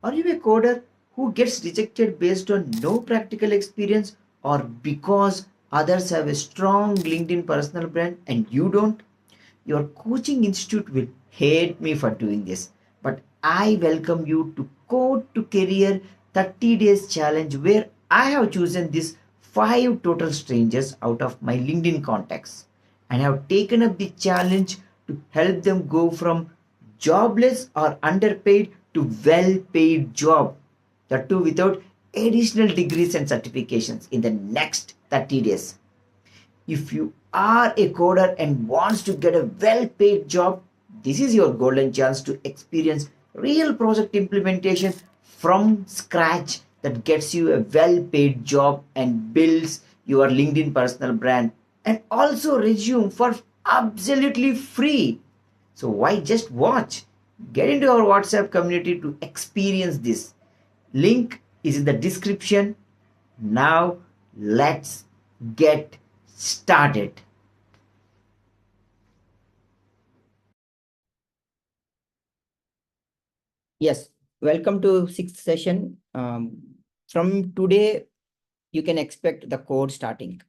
Are you a coder who gets rejected based on no practical experience or because others have a strong LinkedIn personal brand and you don't? Your coaching institute will hate me for doing this, but I welcome you to Code2Career 30 days challenge where I have chosen these 5 total strangers out of my LinkedIn contacts and have taken up the challenge to help them go from jobless or underpaid to well paid job, that too without additional degrees and certifications in the next 30 days. If you are a coder and wants to get a well paid job, this is your golden chance to experience real project implementation from scratch that gets you a well paid job and builds your LinkedIn personal brand and also resume for absolutely free. So why just watch? Get into our WhatsApp community to experience this. Link is in the description. Now let's get started. Yes, welcome to sixth session. From today, you can expect the code starting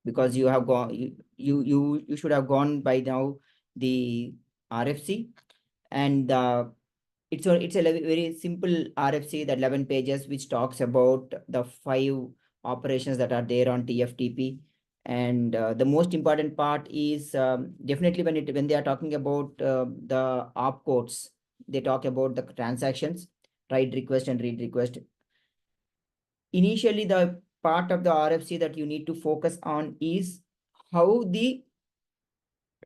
because you have gone. You should have gone by now the RFC, and it's a very simple RFC that 11 pages which talks about the 5 operations that are there on TFTP. And the most important part is definitely when they are talking about the opcodes, they talk about the transactions, write request and read request. Initially, the part of the RFC that you need to focus on is how the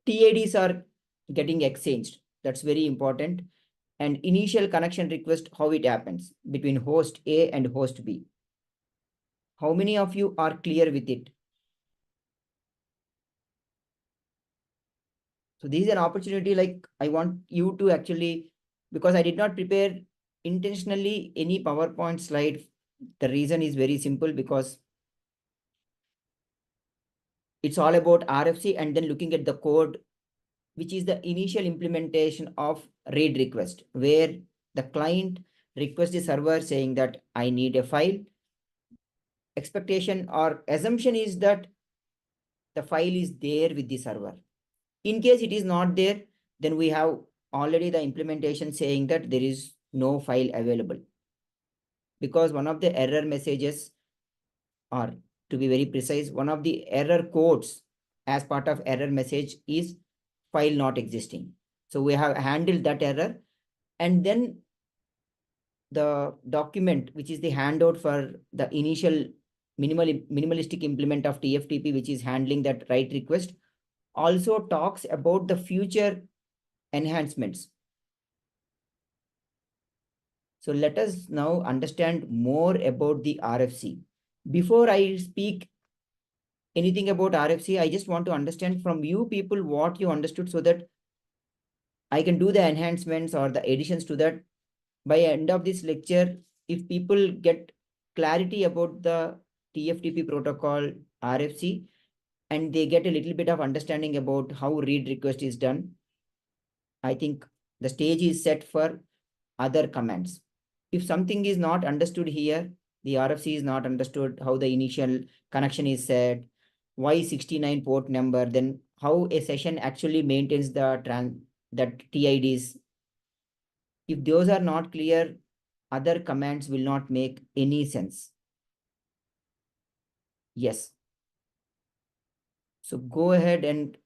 TIDs are getting exchanged. That's very important. And initial connection request, how it happens between host A and host B. How many of you are clear with it? So this is an opportunity, like I want you to actually, because I did not prepare intentionally any PowerPoint slide. The reason is very simple, because it's all about RFC and then looking at the code, which is the initial implementation of read request, where the client requests the server saying that I need a file. Expectation or assumption is that the file is there with the server. In case it is not there, then we have already the implementation saying that there is no file available. Because one of the error messages, or to be very precise, one of the error codes as part of error message is file not existing. So we have handled that error, and then the document, which is the handout for the initial minimalistic implement of TFTP, which is handling that write request, also talks about the future enhancements. So let us now understand more about the RFC. Before I speak anything about RFC, I just want to understand from you people what you understood, so that I can do the enhancements or the additions to that. By end of this lecture, if people get clarity about the TFTP protocol, RFC, and they get a little bit of understanding about how read request is done, I think the stage is set for other commands. If something is not understood here, the RFC is not understood, how the initial connection is set, why 69 port number, then how a session actually maintains the that TIDs. If those are not clear, other commands will not make any sense. Yes. So go ahead and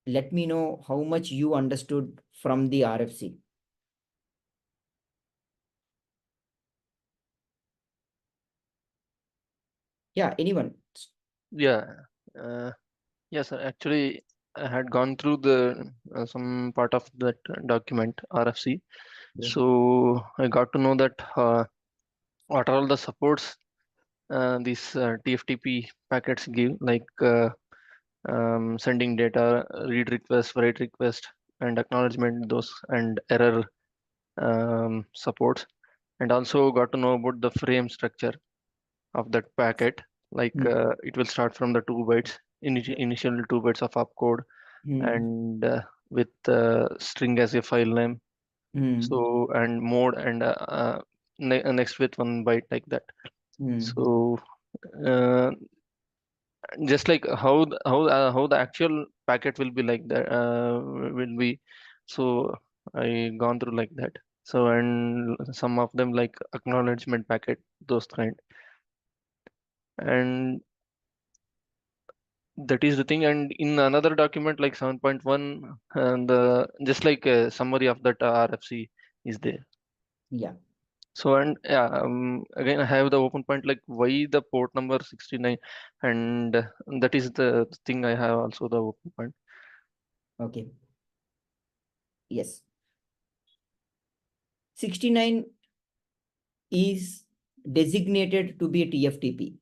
let me know how much you understood from the RFC. Yeah, anyone? Yeah, yes, sir. Actually, I had gone through the some part of that document RFC. Yeah. So I got to know that what are all the supports these TFTP packets give, like sending data, read request, write request, and acknowledgement, those and error supports, and also got to know about the frame structure of that packet. Like it will start from the 2 bytes, initial 2 bytes of opcode, Mm. and with string as a file name, So and mode and next with 1 byte like that. So uh, just like how the actual packet will be like that will be. So I gone through like that. So and some of them like acknowledgement packet, those kind. And that is the thing. And in another document like 7.1, and just like a summary of that RFC is there. Yeah. So and yeah, again I have the open point like why the port number 69, and that is the thing I have also the open point. Okay. Yes. 69 is designated to be a TFTP.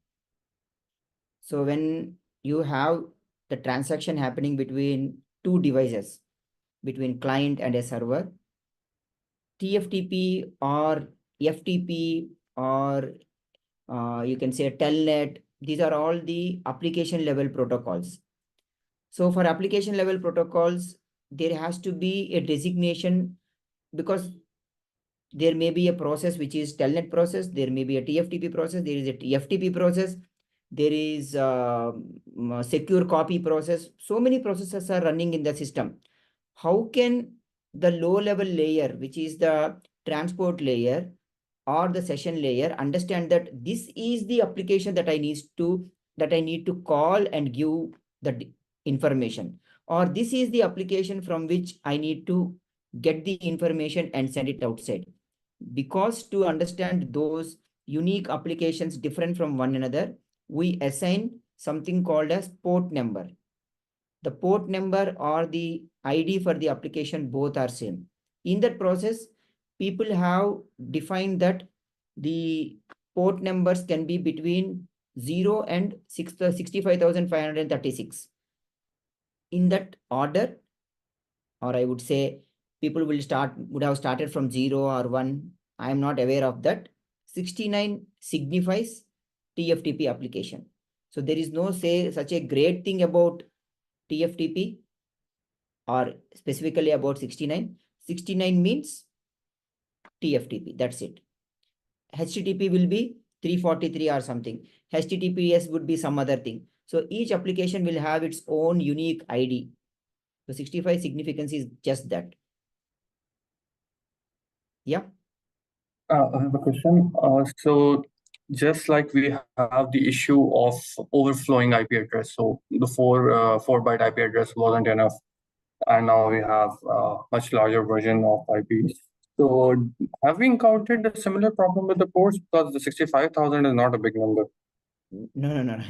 So when you have the transaction happening between two devices, between client and a server, TFTP or FTP or you can say telnet, these are all the application level protocols. So for application level protocols, there has to be a designation, because there may be a process which is telnet process, there may be a TFTP process, there is a TFTP process, there is a secure copy process. So many processes are running in the system. How can the low level layer, which is the transport layer or the session layer, understand that this is the application that I need to call and give the information, or this is the application from which I need to get the information and send it outside? Because to understand those unique applications different from one another, we assign something called as port number. The port number or the ID for the application both are same. In that process, people have defined that the port numbers can be between 0 and 65,536. In that order, or I would say people would have started from 0 or 1. I am not aware of that. 69 signifies TFTP application. So there is no say such a great thing about TFTP or specifically about 69. 69 means TFTP. That's it. HTTP will be 343 or something. HTTPS would be some other thing. So each application will have its own unique ID. So 65 significance is just that. Yeah. I have a question. So just like we have the issue of overflowing IP address, so the 4 byte IP address wasn't enough, and now we have a much larger version of IP. So have we encountered a similar problem with the ports? Because the 65,000 is not a big number. No.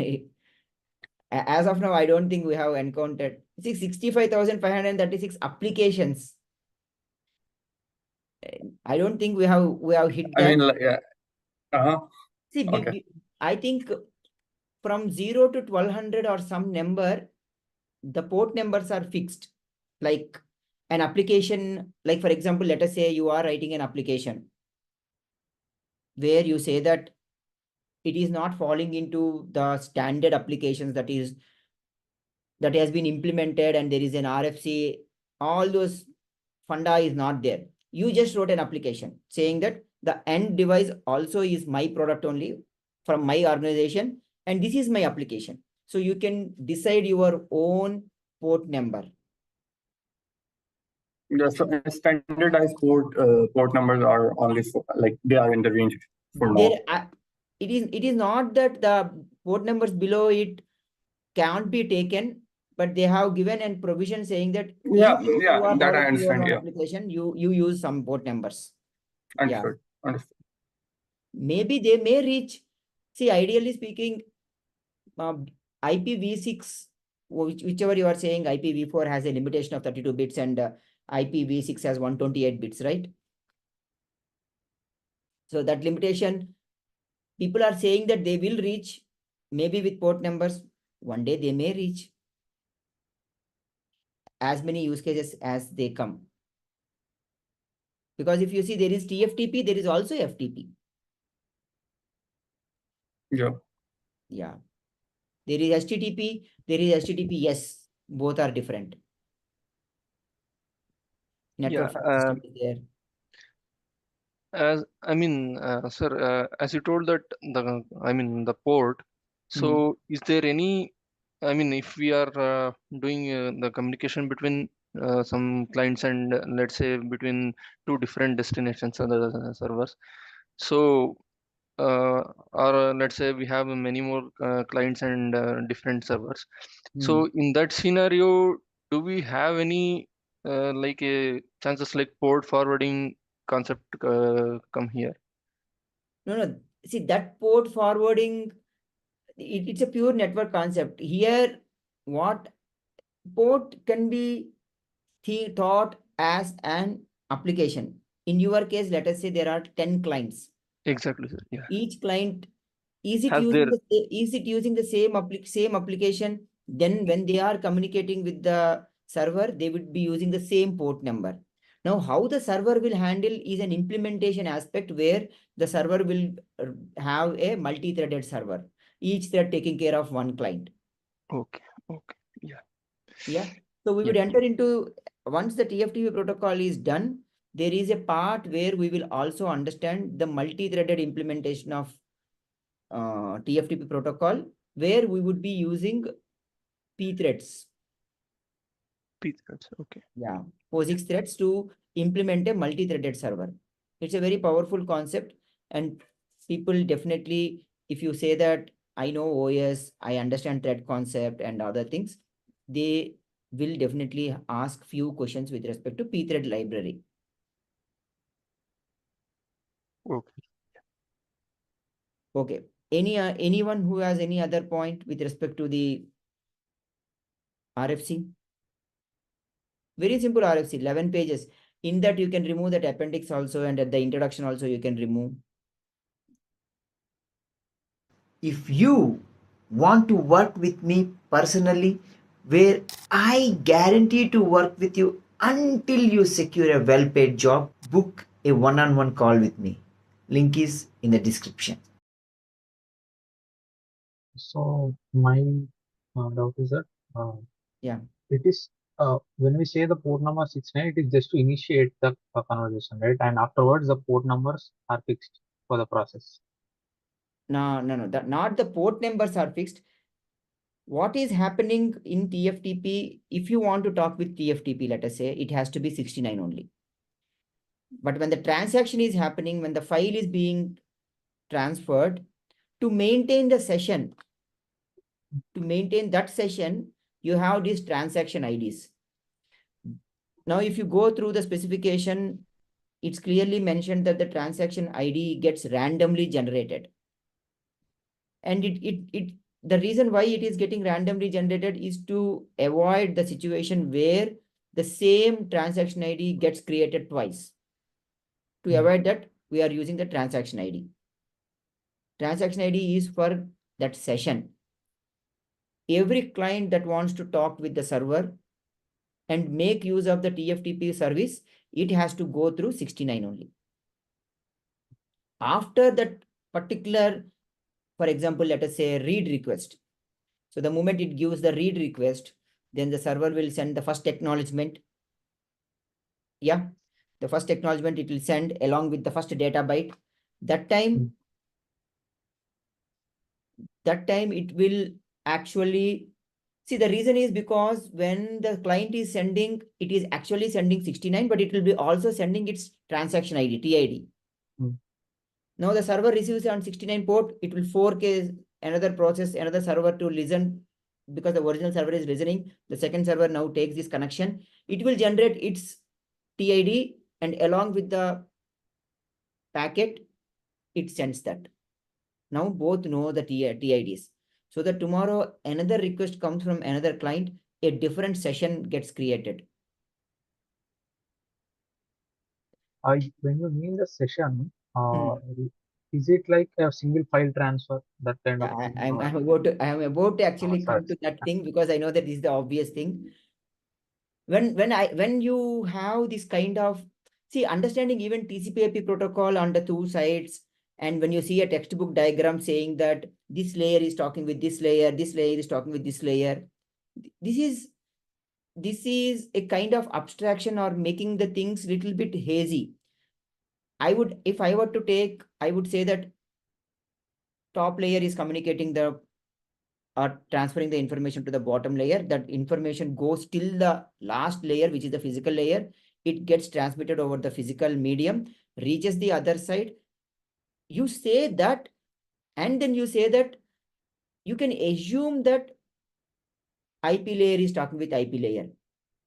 As of now, I don't think we have encountered 65,536 applications. I don't think we have hit that. I mean, like, yeah. See, Okay. I think from 0 to 1200 or some number, the port numbers are fixed. Like an application, like for example, let us say you are writing an application where you say that it is not falling into the standard applications that has been implemented and there is an RFC, all those funda is not there. You just wrote an application saying that the end device also is my product only from my organization, and this is my application. So you can decide your own port number. Yeah, so standardized port numbers are only for, like, they are in the range for now. It is not that the port numbers below it can't be taken, but they have given a provision saying that Yeah, in case yeah, you are that I developing your understand. own Yeah, application, you use some port numbers. Yeah. understood. Maybe they may reach. See, ideally speaking, IPv6, whichever you are saying, IPv4 has a limitation of 32 bits and IPv6 has 128 bits, right? So that limitation, people are saying that they will reach, maybe with port numbers, one day they may reach as many use cases as they come. Because if you see, there is TFTP, there is also FTP. Yeah. Yeah. There is HTTP, there is HTTPS. Both are different. Network file system is there. As I mean, sir, as you told that the port. So is there any? I mean, if we are doing the communication between some clients and let's say between two different destinations on the servers. So or let's say we have many more clients and different servers. So in that scenario, do we have any like a chances like port forwarding concept come here? No. See, that port forwarding, it's a pure network concept. Here, what port can be thought as an application. In your case, let us say there are 10 clients. Exactly, sir. Yeah. Each client, Has their is it using the same application? Then when they are communicating with the server, they would be using the same port number. Now, how the server will handle is an implementation aspect where the server will have a multi-threaded server, each thread taking care of one client. okay. Okay. Yeah. Yeah. So we Yeah. would enter into, once the TFTP protocol is done, there is a part where we will also understand the multi-threaded implementation of TFTP protocol, where we would be using P threads. P-threads. Okay. Yeah. POSIX threads to implement a multi-threaded server. It's a very powerful concept, and people definitely, if you say that I know OS, I understand thread concept and other things, they will definitely ask few questions with respect to pthread library. Okay. Okay. Anyone who has any other point with respect to the RFC? Very simple RFC, 11 pages. In that you can remove that appendix also, and at the introduction also you can remove. If you want to work with me personally, where I guarantee to work with you until you secure a well paid job, book a one on one call with me. Link is in the description. So my doubt is that Yeah. it is when we say the port number 69, it is just to initiate the conversation, right? And afterwards, the port numbers are fixed for the process. No. Not the port numbers are fixed. What is happening in TFTP, if you want to talk with TFTP, let us say, it has to be 69 only. But when the transaction is happening, when the file is being transferred, to maintain the session, to maintain that session, you have these transaction IDs. Now, if you go through the specification, it's clearly mentioned that the transaction ID gets randomly generated. And the reason why it is getting randomly generated is to avoid the situation where the same transaction ID gets created twice. To avoid that, we are using the transaction ID. Transaction ID is for that session. Every client that wants to talk with the server and make use of the TFTP service, it has to go through 69 only. After that particular, for example, let us say read request. So the moment it gives the read request, then the server will send the first acknowledgement. Yeah, the first acknowledgement it will send along with the first data byte. That time it will actually, see, the reason is because when the client is sending, it is actually sending 69, but it will be also sending its transaction ID, TID. Now the server receives on 69 port, it will fork another process, another server to listen, because the original server is listening. The second server now takes this connection. It will generate its TID, and along with the packet, it sends that. Now both know the TIDs. So that tomorrow another request comes from another client, a different session gets created. When you mean the session, is it like a single file transfer, that kind of thing? I am about to actually come to that thing, because I know that this is the obvious thing. When you have this kind of, see, understanding even TCP/IP protocol on the two sides, and when you see a textbook diagram saying that this layer is talking with this layer is talking with this layer, this is a kind of abstraction or making the things little bit hazy. if I were to take, I would say that top layer is communicating the or transferring the information to the bottom layer. That information goes till the last layer, which is the physical layer. It gets transmitted over the physical medium, reaches the other side. You say that, and then you say that you can assume that IP layer is talking with IP layer.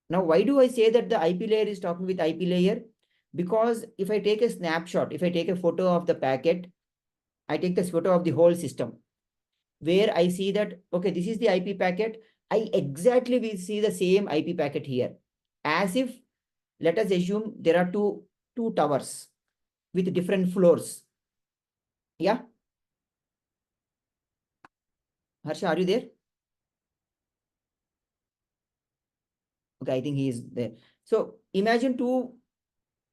Now, why do I say that the IP layer is talking with IP layer? Because if I take a snapshot, if I take a photo of the packet, I take this photo of the whole system, where I see that, okay, this is the IP packet. I exactly will see the same IP packet here. As if, let us assume there are two towers with different floors. Yeah. Harsha, are you there? Okay, I think he is there. So imagine two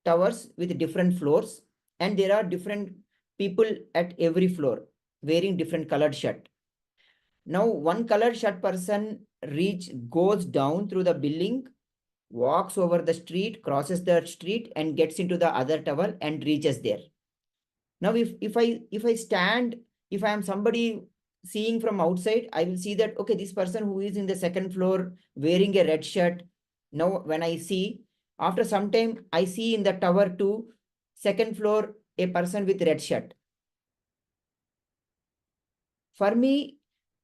towers with different floors, and there are different people at every floor wearing different colored shirt. Now, one colored shirt person goes down through the building, walks over the street, crosses the street, and gets into the other tower and reaches there. Now, if I stand, if I am somebody seeing from outside, I will see that, okay, this person who is in the second floor wearing a red shirt. Now, when I see, after some time, I see in the tower 2, second floor, a person with red shirt. For me,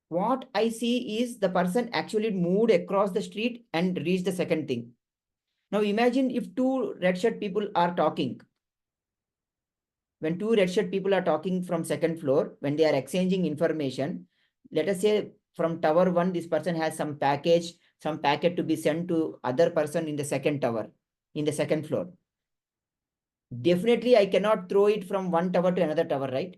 what I see is the person actually moved across the street and reached the second thing. Now imagine if two red shirt people are talking. When two red shirt people are talking from second floor, when they are exchanging information, let us say from tower 1, this person has some packet to be sent to other person in the second tower, in the second floor. Definitely, I cannot throw it from one tower to another tower, right?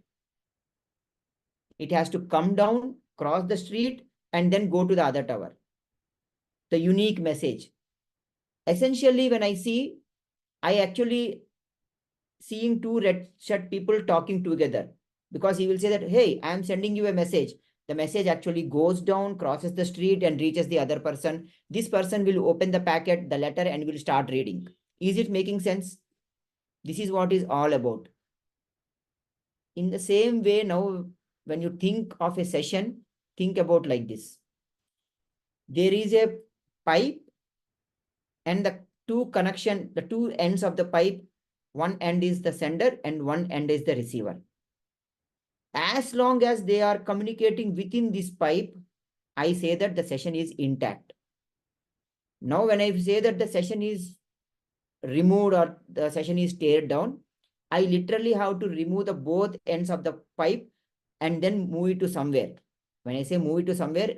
It has to come down, cross the street, and then go to the other tower. The unique message. Essentially, when I actually seeing two red shirt people talking together, because he will say that, hey, I am sending you a message. The message actually goes down, crosses the street, and reaches the other person. This person will open the packet, the letter, and will start reading. Is it making sense? This is what is all about. In the same way, now, when you think of a session, think about like this. There is a pipe, and the two ends of the pipe, one end is the sender and one end is the receiver. As long as they are communicating within this pipe, I say that the session is intact. Now, when I say that the session is removed or the session is teared down, I literally have to remove the both ends of the pipe and then move it to somewhere. When I say move it to somewhere,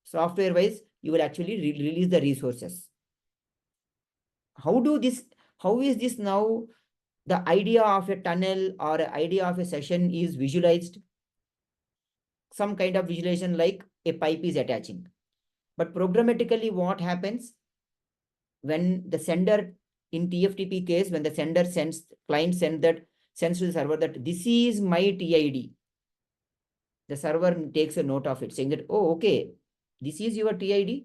software wise, you will actually release the resources. How is this now? The idea of a tunnel or an idea of a session is visualized. Some kind of visualization like a pipe is attaching. But programmatically, what happens when the sender in TFTP case, when the sender client sends to the server that this is my TID. The server takes a note of it saying that, oh, okay, this is your TID.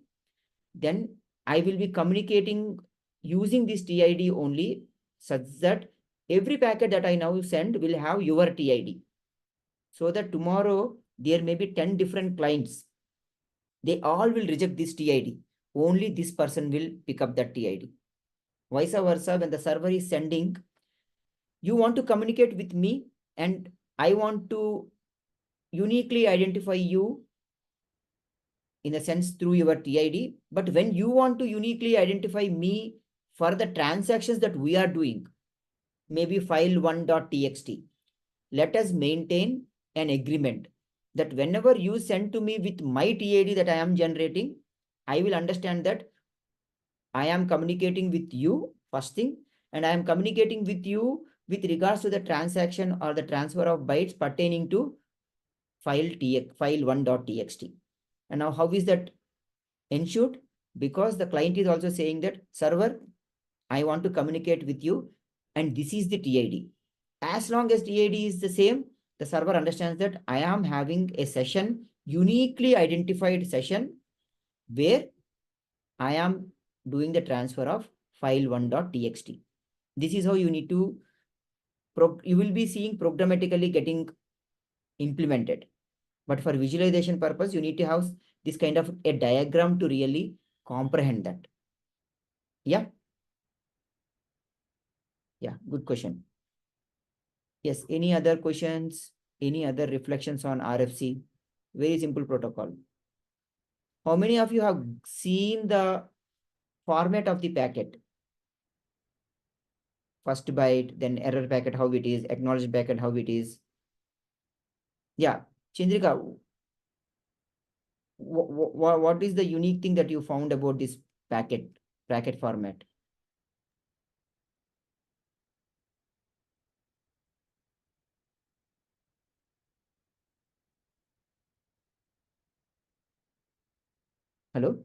Then I will be communicating using this TID only, such that every packet that I now send will have your TID. So that tomorrow there may be 10 different clients. They all will reject this TID. Only this person will pick up that TID. Vice versa, when the server is sending, you want to communicate with me and I want to uniquely identify you in a sense through your TID. But when you want to uniquely identify me for the transactions that we are doing, maybe file1.txt, let us maintain an agreement that whenever you send to me with my TID that I am generating, I will understand that I am communicating with you, first thing, and I am communicating with you with regards to the transaction or the transfer of bytes pertaining to file1.txt. And now how is that ensured? Because the client is also saying that, server, I want to communicate with you and this is the TID. As long as TID is the same, the server understands that I am having a session, uniquely identified session, where I am doing the transfer of file1.txt. This is how you need to you will be seeing programmatically getting implemented. But for visualization purpose, you need to have this kind of a diagram to really comprehend that. Yeah. Yeah, good question. Yes, any other questions? Any other reflections on RFC? Very simple protocol. How many of you have seen the format of the packet? First byte, then error packet, how it is, acknowledged packet, how it is. Yeah, Chandrika, what is the unique thing that you found about this packet format? Hello?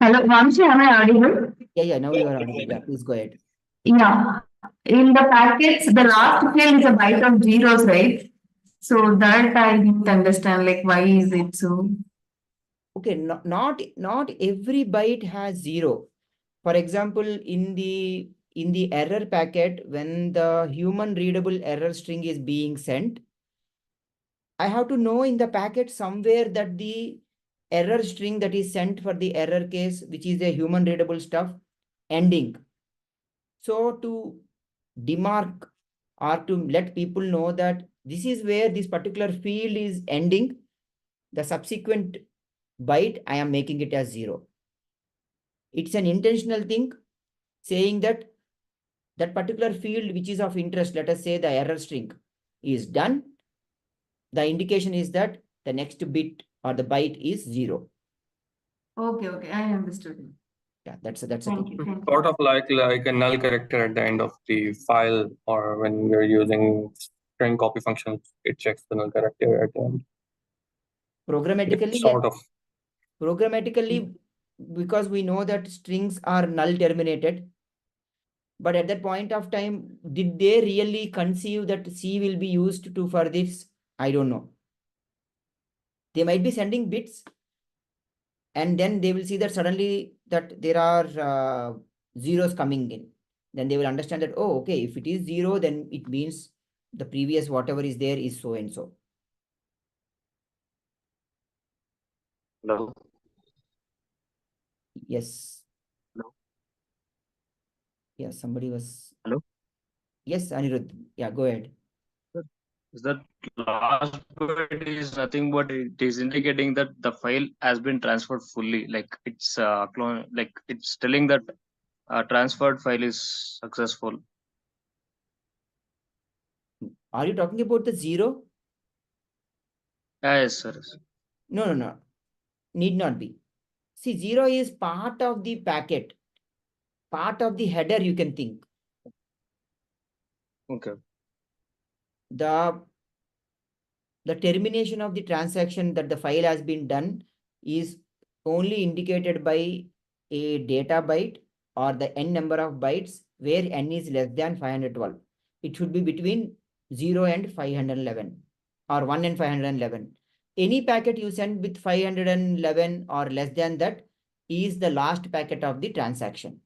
Hello, Vamshi, am I audible? Yeah, now you are audible. Yeah, please go ahead. Yeah. In the packets, the last field is a byte of zeros, right? So that I didn't understand, like why is it so? Okay, not every byte has 0. For example, in the error packet, when the human readable error string is being sent, I have to know in the packet somewhere that the error string that is sent for the error case, which is a human readable stuff, ending. So to demark or to let people know that this is where this particular field is ending, the subsequent byte, I am making it as 0. It's an intentional thing saying that that particular field which is of interest, let us say the error string is done. The indication is that the next bit or the byte is 0. Okay, I understood. Yeah, that's a Thank thing. you. Sort of like a null character at the end of the file, or when you're using string copy functions, it checks the null character at the end. Programmatically, Sort of. Programmatically, because we know that strings are null terminated, but at that point of time, did they really conceive that C will be used to for this? I don't know. They might be sending bits, and then they will see that suddenly that there are zeros coming in. Then they will understand that, oh, okay, if it is 0, then it means the previous whatever is there is so and so. Hello. Yes. Hello. Yes, somebody was. Hello. Yes, Anirudh. Yeah, go ahead. Is that last bit is nothing but it is indicating that the file has been transferred fully. Like it's like it's telling that transferred file is successful. Are you talking about the 0? Yes, sir. No. Need not be. See, 0 is part of the packet, part of the header, you can think. Okay. The termination of the transaction that the file has been done is only indicated by a data byte or the n number of bytes where n is less than 512. It should be between 0 and 511 or 1 and 511. Any packet you send with 511 or less than that is the last packet of the transaction.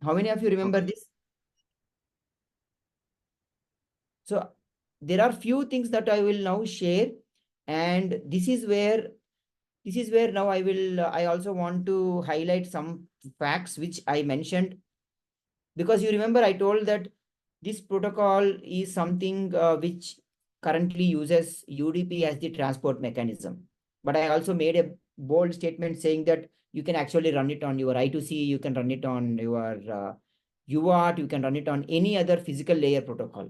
How many of you remember this? So there are few things that I will now share, and this is where now I also want to highlight some facts which I mentioned, because you remember I told that this protocol is something which currently uses UDP as the transport mechanism. But I also made a bold statement saying that you can actually run it on your I2C, you can run it on your UART, you can run it on any other physical layer protocol.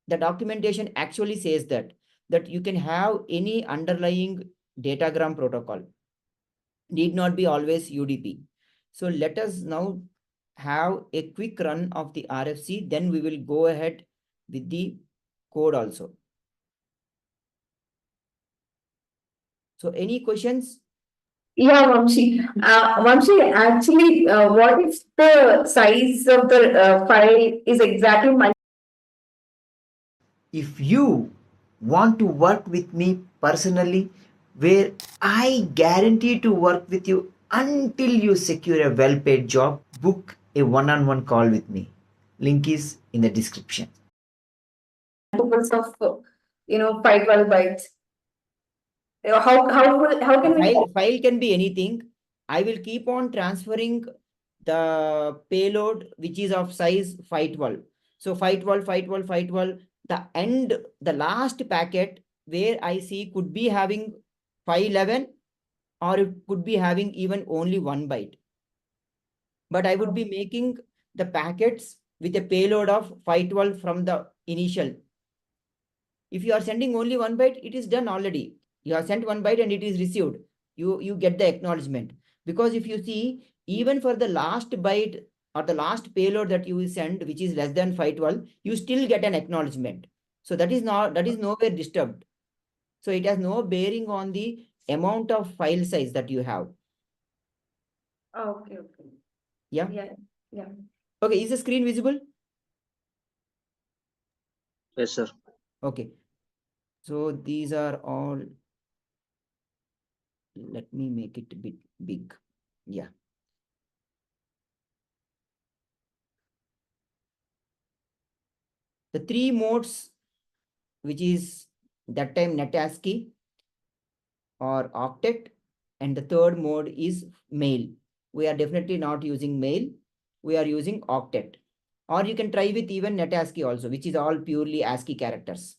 The documentation actually says that you can have any underlying datagram protocol, need not be always UDP. So let us now have a quick run of the RFC, then we will go ahead with the code also. So any questions? Yeah, Vamshi. Vamshi, actually, what if the size of the file is exactly If you want to work with me personally, where I guarantee to work with you until you secure a well-paid job. Book a one-on-one call with me. Link is in the description. Multiples of 512 bytes. How can we File can be anything. I will keep on transferring the payload which is of size 512. So 512, 512, 512. The last packet where I see could be having 511, or it could be having even only 1 byte. But I would be making the packets with a payload of 512 from the initial. If you are sending only 1 byte, it is done already. You have sent 1 byte and it is received. You get the acknowledgement. Because if you see, even for the last byte or the last payload that you will send, which is less than 512, you still get an acknowledgement. So that is nowhere disturbed. So it has no bearing on the amount of file size that you have. Okay. Yeah. Yeah. Okay, is the screen visible? Yes, sir. Okay. So these are all. Let me make it a bit big. Yeah. The 3 modes, which is that time NetASCII or octet, and the third mode is mail. We are definitely not using mail. We are using octet. Or you can try with even NetASCII also, which is all purely ASCII characters.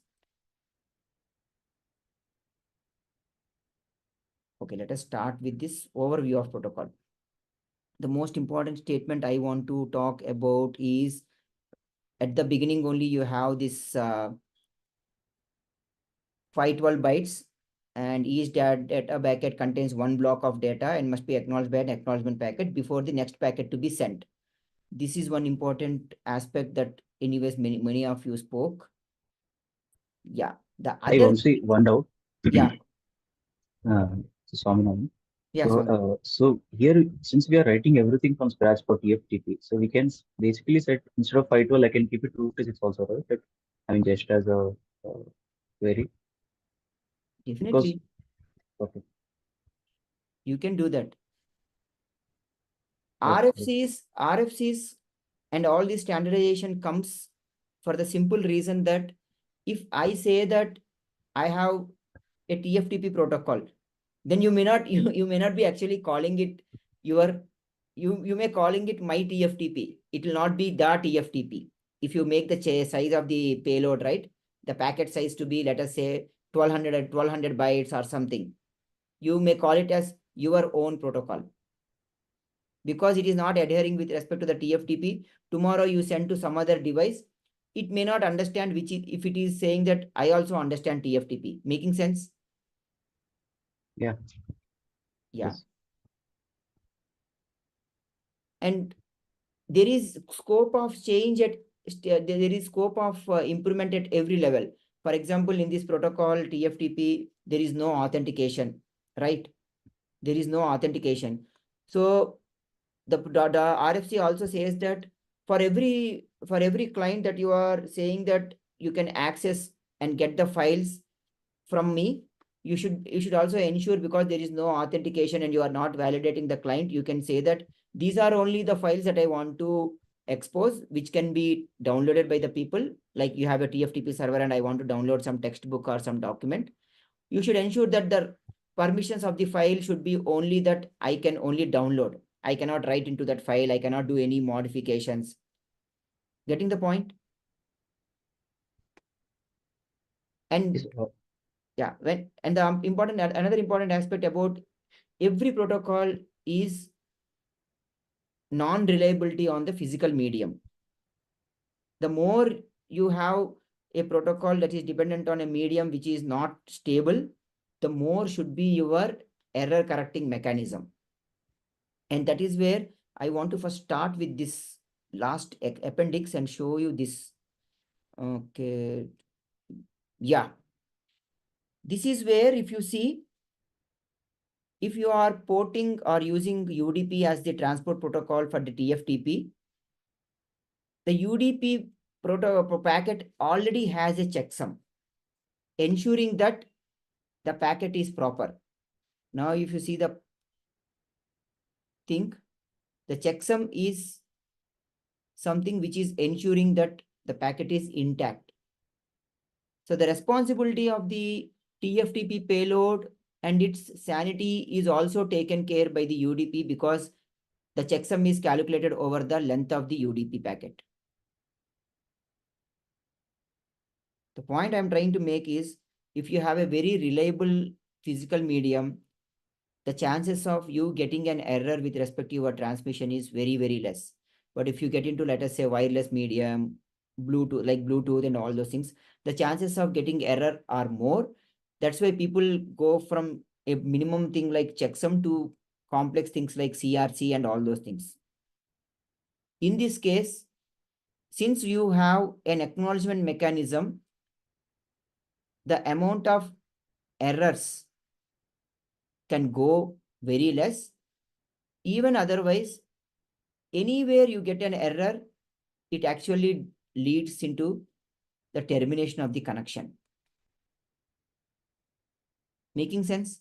Okay, let us start with this overview of protocol. The most important statement I want to talk about is at the beginning only you have this 512 bytes, and each data packet contains 1 block of data and must be acknowledged by an acknowledgement packet before the next packet to be sent. This is one important aspect that anyways many of you spoke. Yeah. The I other, also one doubt. yeah, Swaminathan. yeah, Swami. So here, since we are writing everything from scratch for TFTP, so we can basically set instead of 512, I can keep it 256 also, right? Like, I mean, just as a query. Because, Definitely, okay, you can do that. okay. RFCs and all this standardization comes for the simple reason that if I say that I have a TFTP protocol, then you may not you may not be actually calling it you may calling it my TFTP. It will not be the TFTP. If you make the size of the payload, right, the packet size to be, let us say, 1200 bytes or something, you may call it as your own protocol. Because it is not adhering with respect to the TFTP, tomorrow you send to some other device, it may not understand if it is saying that I also understand TFTP. Making sense? Yeah. Yeah. Yes. And there is scope of change there is scope of improvement at every level. For example, in this protocol TFTP, there is no authentication, right? There is no authentication. So the RFC also says that for every client that you are saying that you can access and get the files from me, you should also ensure, because there is no authentication and you are not validating the client, you can say that these are only the files that I want to expose, which can be downloaded by the people. Like you have a TFTP server and I want to download some textbook or some document. You should ensure that the permissions of the file should be only that I can only download. I cannot write into that file. I cannot do any modifications. Getting the point? And Yes, yeah, another important aspect about every protocol is non-reliability on the physical medium. The more you have a protocol that is dependent on a medium which is not stable, the more should be your error correcting mechanism. And that is where I want to first start with this last appendix and show you this. Okay. Yeah. This is where, if you see, if you are porting or using UDP as the transport protocol for the TFTP, the UDP packet already has a checksum ensuring that the packet is proper. Now, if you see the thing, the checksum is something which is ensuring that the packet is intact. So the responsibility of the TFTP payload and its sanity is also taken care by the UDP because the checksum is calculated over the length of the UDP packet. The point I'm trying to make is if you have a very reliable physical medium, the chances of you getting an error with respect to your transmission is very, very less. But if you get into, let us say, wireless medium, Bluetooth, like Bluetooth and all those things, the chances of getting error are more. That's why people go from a minimum thing like checksum to complex things like CRC and all those things. In this case, since you have an acknowledgement mechanism, the amount of errors can go very less. Even otherwise, anywhere you get an error, it actually leads into the termination of the connection. Making sense?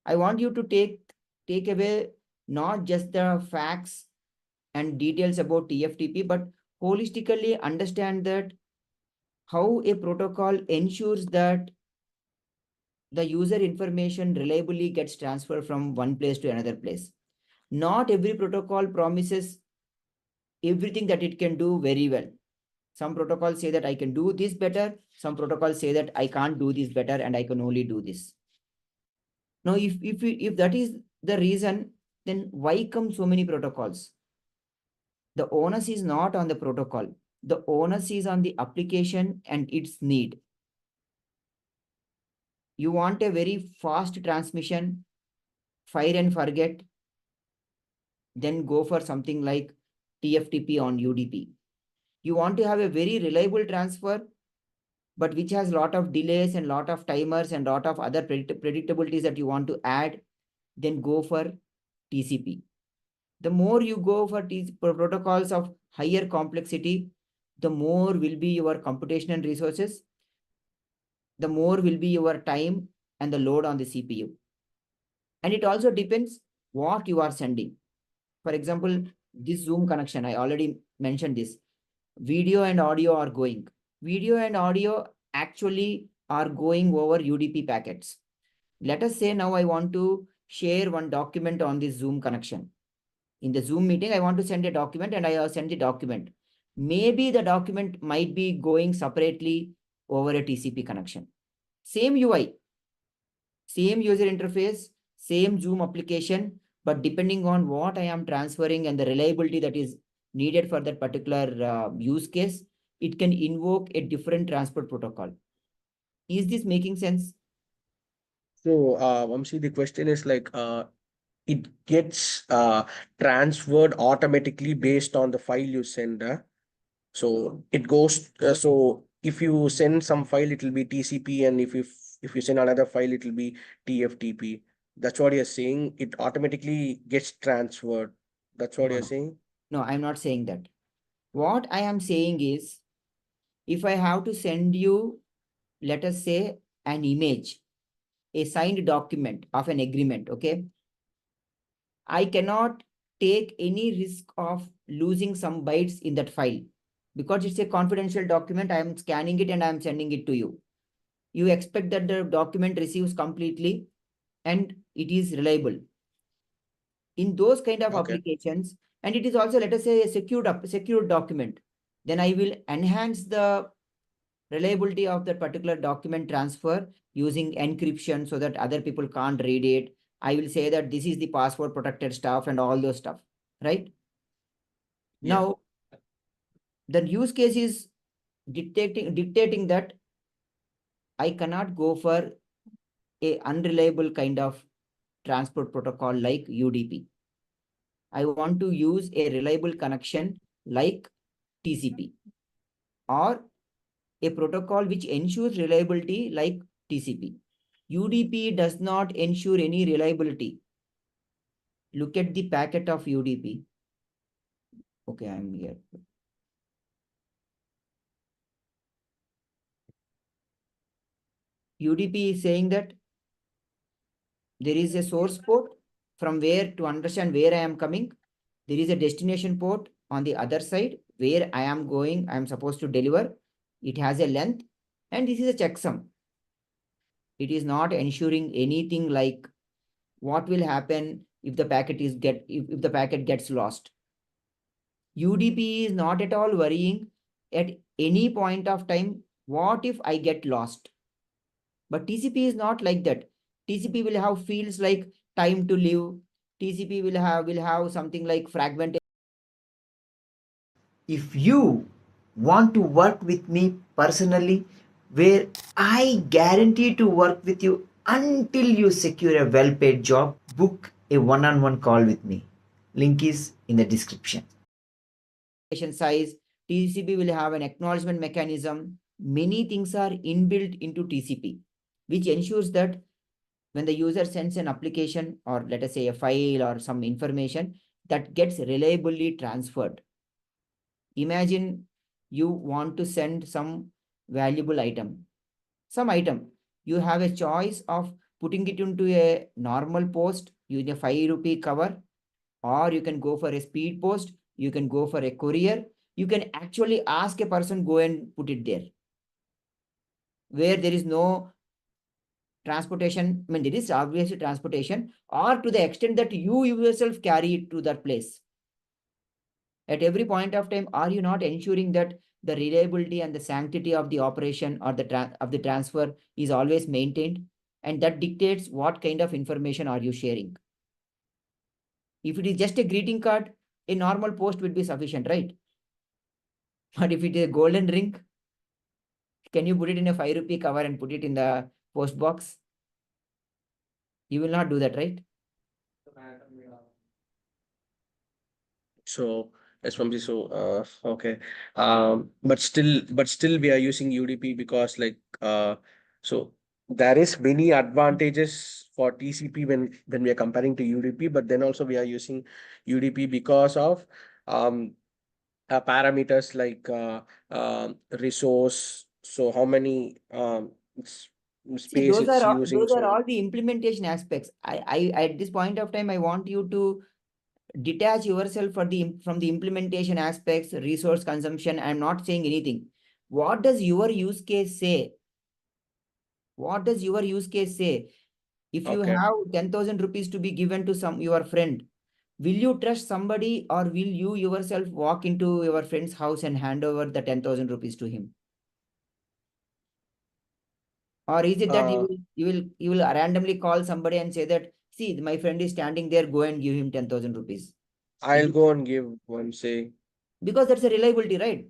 I want you to take away not just the facts and details about TFTP, but holistically understand that how a protocol ensures that the user information reliably gets transferred from one place to another place. Not every protocol promises everything that it can do very well. Some protocols say that I can do this better. Some protocols say that I can't do this better and I can only do this. Now, if that is the reason, then why come so many protocols? The onus is not on the protocol. The onus is on the application and its need. You want a very fast transmission, fire and forget, then go for something like TFTP on UDP. You want to have a very reliable transfer, but which has a lot of delays and lot of timers and lot of other predictabilities that you want to add, then go for TCP. The more you go for protocols of higher complexity, the more will be your computational resources, the more will be your time and the load on the CPU. And it also depends what you are sending. For example, this Zoom connection, I already mentioned this. Video and audio are going. Video and audio actually are going over UDP packets. Let us say now I want to share one document on this Zoom connection. In the Zoom meeting, I want to send a document and I send the document. Maybe the document might be going separately over a TCP connection. Same UI, same user interface, same Zoom application, but depending on what I am transferring and the reliability that is needed for that particular use case, it can invoke a different transport protocol. Is this making sense? So, Vamsi, the question is like, it gets transferred automatically based on the file you send. So it goes. So if you send some file, it will be TCP, and if you send another file, it will be TFTP. That's what you're saying. It automatically gets transferred. That's what No, you're no. saying. No, I'm not saying that. What I am saying is, if I have to send you, let us say, an image, a signed document of an agreement, okay? I cannot take any risk of losing some bytes in that file because it's a confidential document. I am scanning it and I am sending it to you. You expect that the document receives completely and it is reliable. In those kind of Okay. applications, and it is also, let us say, a secured document, then I will enhance the reliability of that particular document transfer using encryption so that other people can't read it. I will say that this is the password protected stuff and all those stuff, right? Yeah. Now, the use case is dictating that I cannot go for a unreliable kind of transport protocol like UDP. I want to use a reliable connection like TCP or a protocol which ensures reliability like TCP. UDP does not ensure any reliability. Look at the packet of UDP. Okay, I'm here. UDP is saying that There is a source port from where to understand where I am coming. There is a destination port on the other side where I am going, I am supposed to deliver. It has a length, and this is a checksum. It is not ensuring anything like what will happen if the packet if the packet gets lost. UDP is not at all worrying at any point of time, what if I get lost? But TCP is not like that. TCP will have fields like time to live. TCP will have something like fragmentation. If you want to work with me personally, where I guarantee to work with you until you secure a well paid job, book a one on one call with me. Link is in the description. Size, TCP will have an acknowledgement mechanism. Many things are inbuilt into TCP, which ensures that when the user sends an application or let us say a file or some information, that gets reliably transferred. Imagine you want to send some valuable item, some item. You have a choice of putting it into a normal post using a 5 rupee cover, or you can go for a speed post, you can go for a courier, you can actually ask a person go and put it there. Where there is no transportation, I mean, there is obviously transportation, or to the extent that you yourself carry it to that place. At every point of time, are you not ensuring that the reliability and the sanctity of the operation or the transfer is always maintained? And that dictates what kind of information are you sharing. If it is just a greeting card, a normal post will be sufficient, right? But if it is a golden ring, can you put it in a 5 rupee cover and put it in the post box? You will not do that, right? So S1B, so okay. But still we are using UDP because so there is many advantages for TCP when we are comparing to UDP, but then also we are using UDP because of parameters like resource. So how many See, space it's using. those are So all the implementation aspects. I at this point of time, I want you to detach yourself from the implementation aspects, resource consumption. I'm not saying anything. What does your use case say? What does your use case say? If you okay. have 10,000 rupees to be given to your friend, will you trust somebody, or will you yourself walk into your friend's house and hand over the 10,000 rupees to him? Or is it that you will randomly call somebody and say that, see, my friend is standing there, go and give him 10,000 rupees? I'll go and give one, say. Because that's a reliability, right?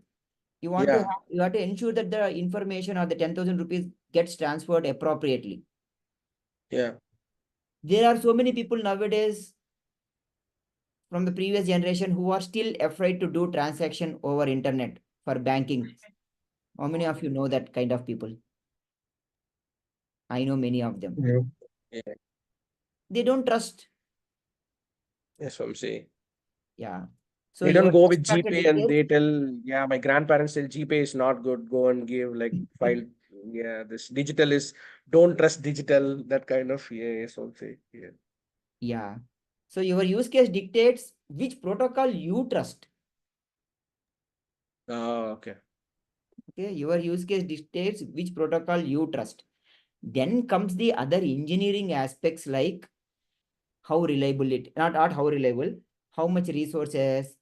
You want to Yeah. you have to ensure that the information or the 10,000 rupees gets transferred appropriately. Yeah. There are so many people nowadays from the previous generation who are still afraid to do transaction over internet for banking. How many of you know that kind of people? I know many of them. Yeah. They don't trust. That's what I'm saying. Yeah. So They don't your go first with packet GPay and details, they tell, yeah, my grandparents tell GPay is not good. Go and give like file. Yeah, this digital is, don't trust digital. That kind of, yeah, yes, I'm saying. Yeah. yeah. So your use case dictates which protocol you trust. Okay. Okay, your use case dictates which protocol you trust. Then comes the other engineering aspects like how reliable it, not how reliable, how much resources,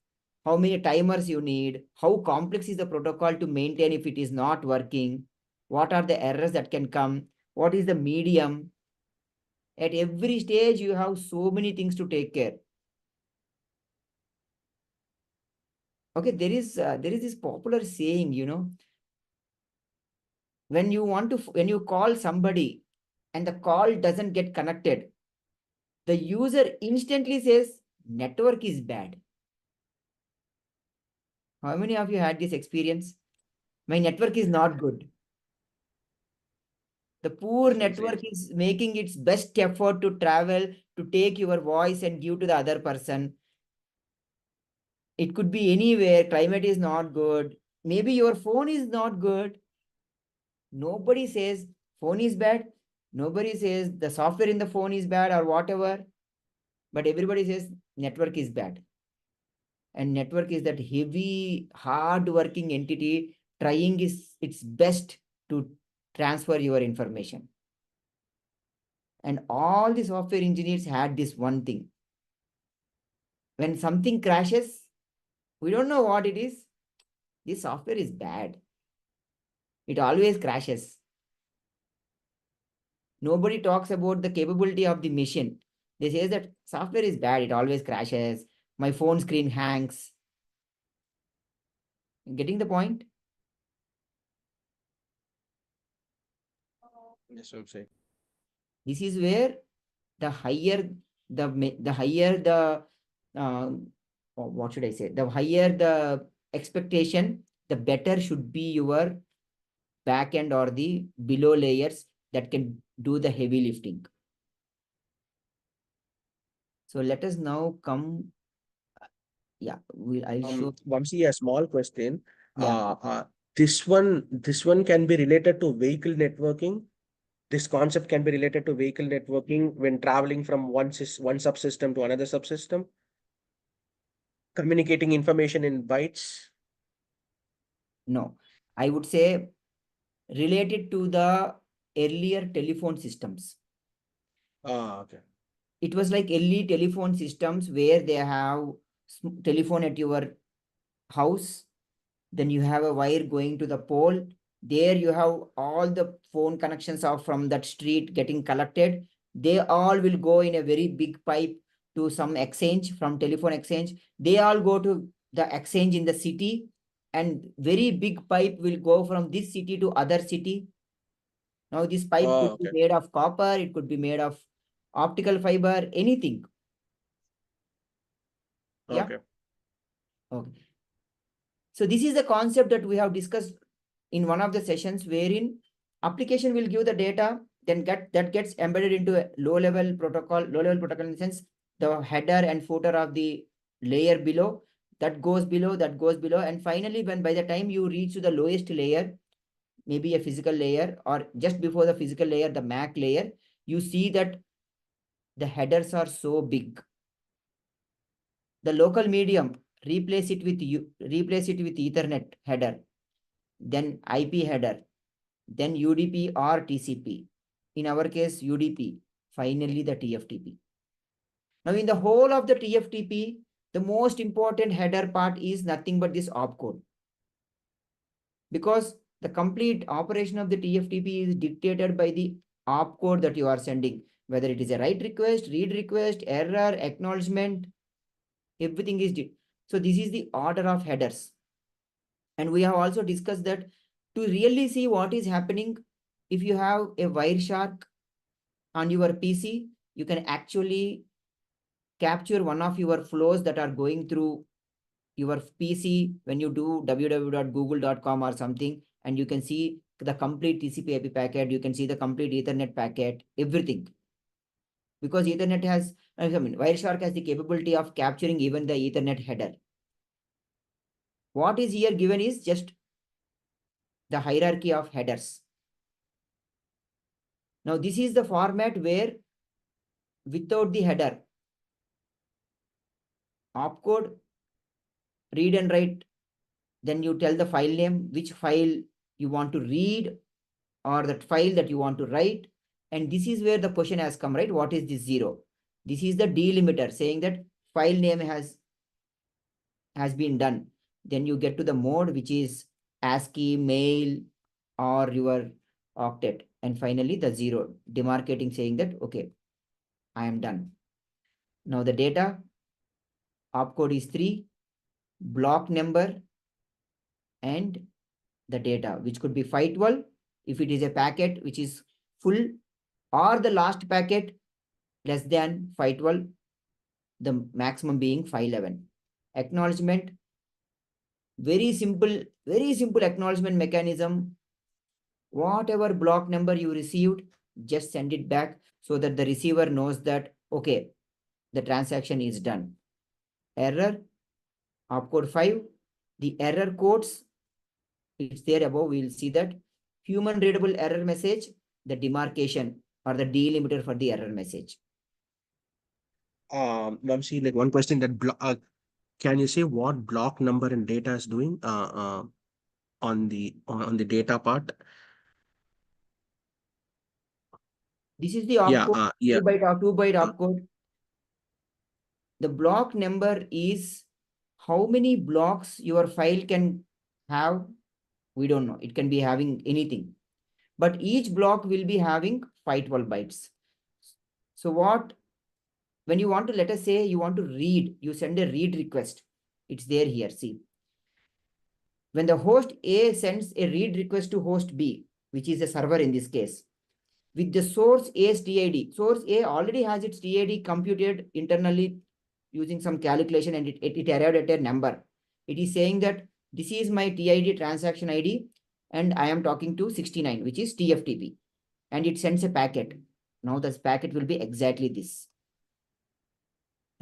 how many timers you need, how complex is the protocol to maintain if it is not working, what are the errors that can come, what is the medium. At every stage, you have so many things to take care. Okay, there is this popular saying, when you call somebody and the call doesn't get connected, the user instantly says network is bad. How many of you had this experience? My network is not good. The poor network is making its best effort to travel, to take your voice and give to the other person. It could be anywhere. Climate is not good. Maybe your phone is not good. Nobody says phone is bad. Nobody says the software in the phone is bad or whatever, but everybody says network is bad. And network is that heavy, hard working entity trying its best to transfer your information. And all the software engineers had this one thing. When something crashes, we don't know what it is. This software is bad. It always crashes. Nobody talks about the capability of the machine. They say that software is bad. It always crashes. My phone screen hangs. Getting the point? Yes, I'm saying. This is where the higher the higher the what should I say? The higher the expectation, the better should be your backend or the below layers that can do the heavy lifting. So let us now come. Yeah, I'll show. Vamsi, a small question. Yeah. This one can be related to vehicle networking. This concept can be related to vehicle networking when traveling from one subsystem to another subsystem, communicating information in bytes. No, I would say related to the earlier telephone systems. Okay. It was like early telephone systems where they have telephone at your house. Then you have a wire going to the pole. There you have all the phone connections are from that street getting collected. They all will go in a very big pipe to some exchange from telephone exchange. They all go to the exchange in the city, and very big pipe will go from this city to other city. Now this pipe could be Okay. made of copper, it could be made of optical fiber, anything. Yeah. Okay. Okay. So this is the concept that we have discussed in one of the sessions, wherein application will give the data, then that gets embedded into a low-level protocol in the sense the header and footer of the layer below, that goes below, and finally when by the time you reach to the lowest layer, maybe a physical layer or just before the physical layer, the MAC layer, you see that the headers are so big. The local medium, replace it with Ethernet header, then IP header, then UDP or TCP. In our case, UDP, finally the TFTP. Now in the whole of the TFTP, the most important header part is nothing but this opcode. Because the complete operation of the TFTP is dictated by the opcode that you are sending, whether it is a write request, read request, error, acknowledgement, everything is so this is the order of headers. And we have also discussed that to really see what is happening, if you have a Wireshark on your PC, you can actually capture one of your flows that are going through your PC when you do www.google.com or something, and you can see the complete TCP IP packet, you can see the complete Ethernet packet, everything. Because Ethernet has, Wireshark has the capability of capturing even the Ethernet header. What is here given is just the hierarchy of headers. Now, this is the format where without the header, opcode, read and write, then you tell the file name, which file you want to read or that file that you want to write. And this is where the question has come, right? What is this 0? This is the delimiter saying that file name has been done. Then you get to the mode, which is ASCII, mail, or your octet. And finally the 0, demarcating saying that, okay, I am done. Now the data, opcode is 3, block number, and the data, which could be 512 if it is a packet which is full, or the last packet less than 512, the maximum being 511. Acknowledgement, very simple acknowledgement mechanism. Whatever block number you received, just send it back so that the receiver knows that, okay, the transaction is done. Error, opcode 5, the error codes, it's there above, we'll see that. Human readable error message, the demarcation, or the delimiter for the error message. Vamsi, like one question that can you say what block number and data is doing on the data part? This is the Yeah, opcode, yeah. 2 byte opcode. The block number is how many blocks your file can have. We don't know. It can be having anything, but each block will be having 512 bytes. So when you want to, let us say you want to read, you send a read request. It's there here. See, when the host A sends a read request to host B, which is a server in this case, with the source A's TID. Source A already has its TID computed internally using some calculation, and it arrived at a number. It is saying that this is my TID transaction ID and I am talking to 69, which is TFTP, and it sends a packet. Now this packet will be exactly this.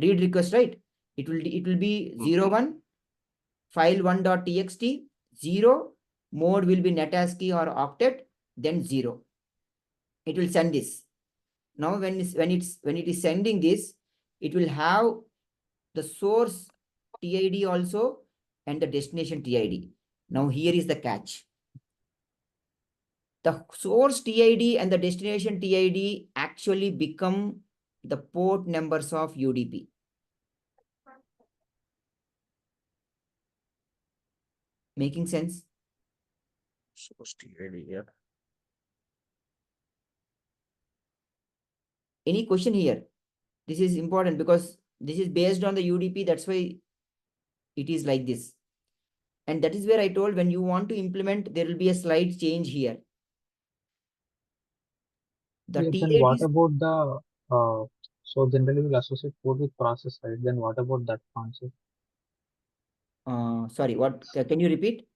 Read request, right? It will be 01 file1.txt 0, mode will be NetASCII or octet, then 0. It will send this. Now when it is sending this, it will have the source TID also and the destination TID. Now here is the catch. The source TID and the destination TID actually become the port numbers of UDP. Making sense? Source TID, yeah. Any question here? This is important because this is based on the UDP. That's why it is like this. And that is where I told when you want to implement, there will be a slight change here. The Yeah, then TID what is, about the so generally we'll associate port with process, right? Then what about that concept? sorry, what can you repeat?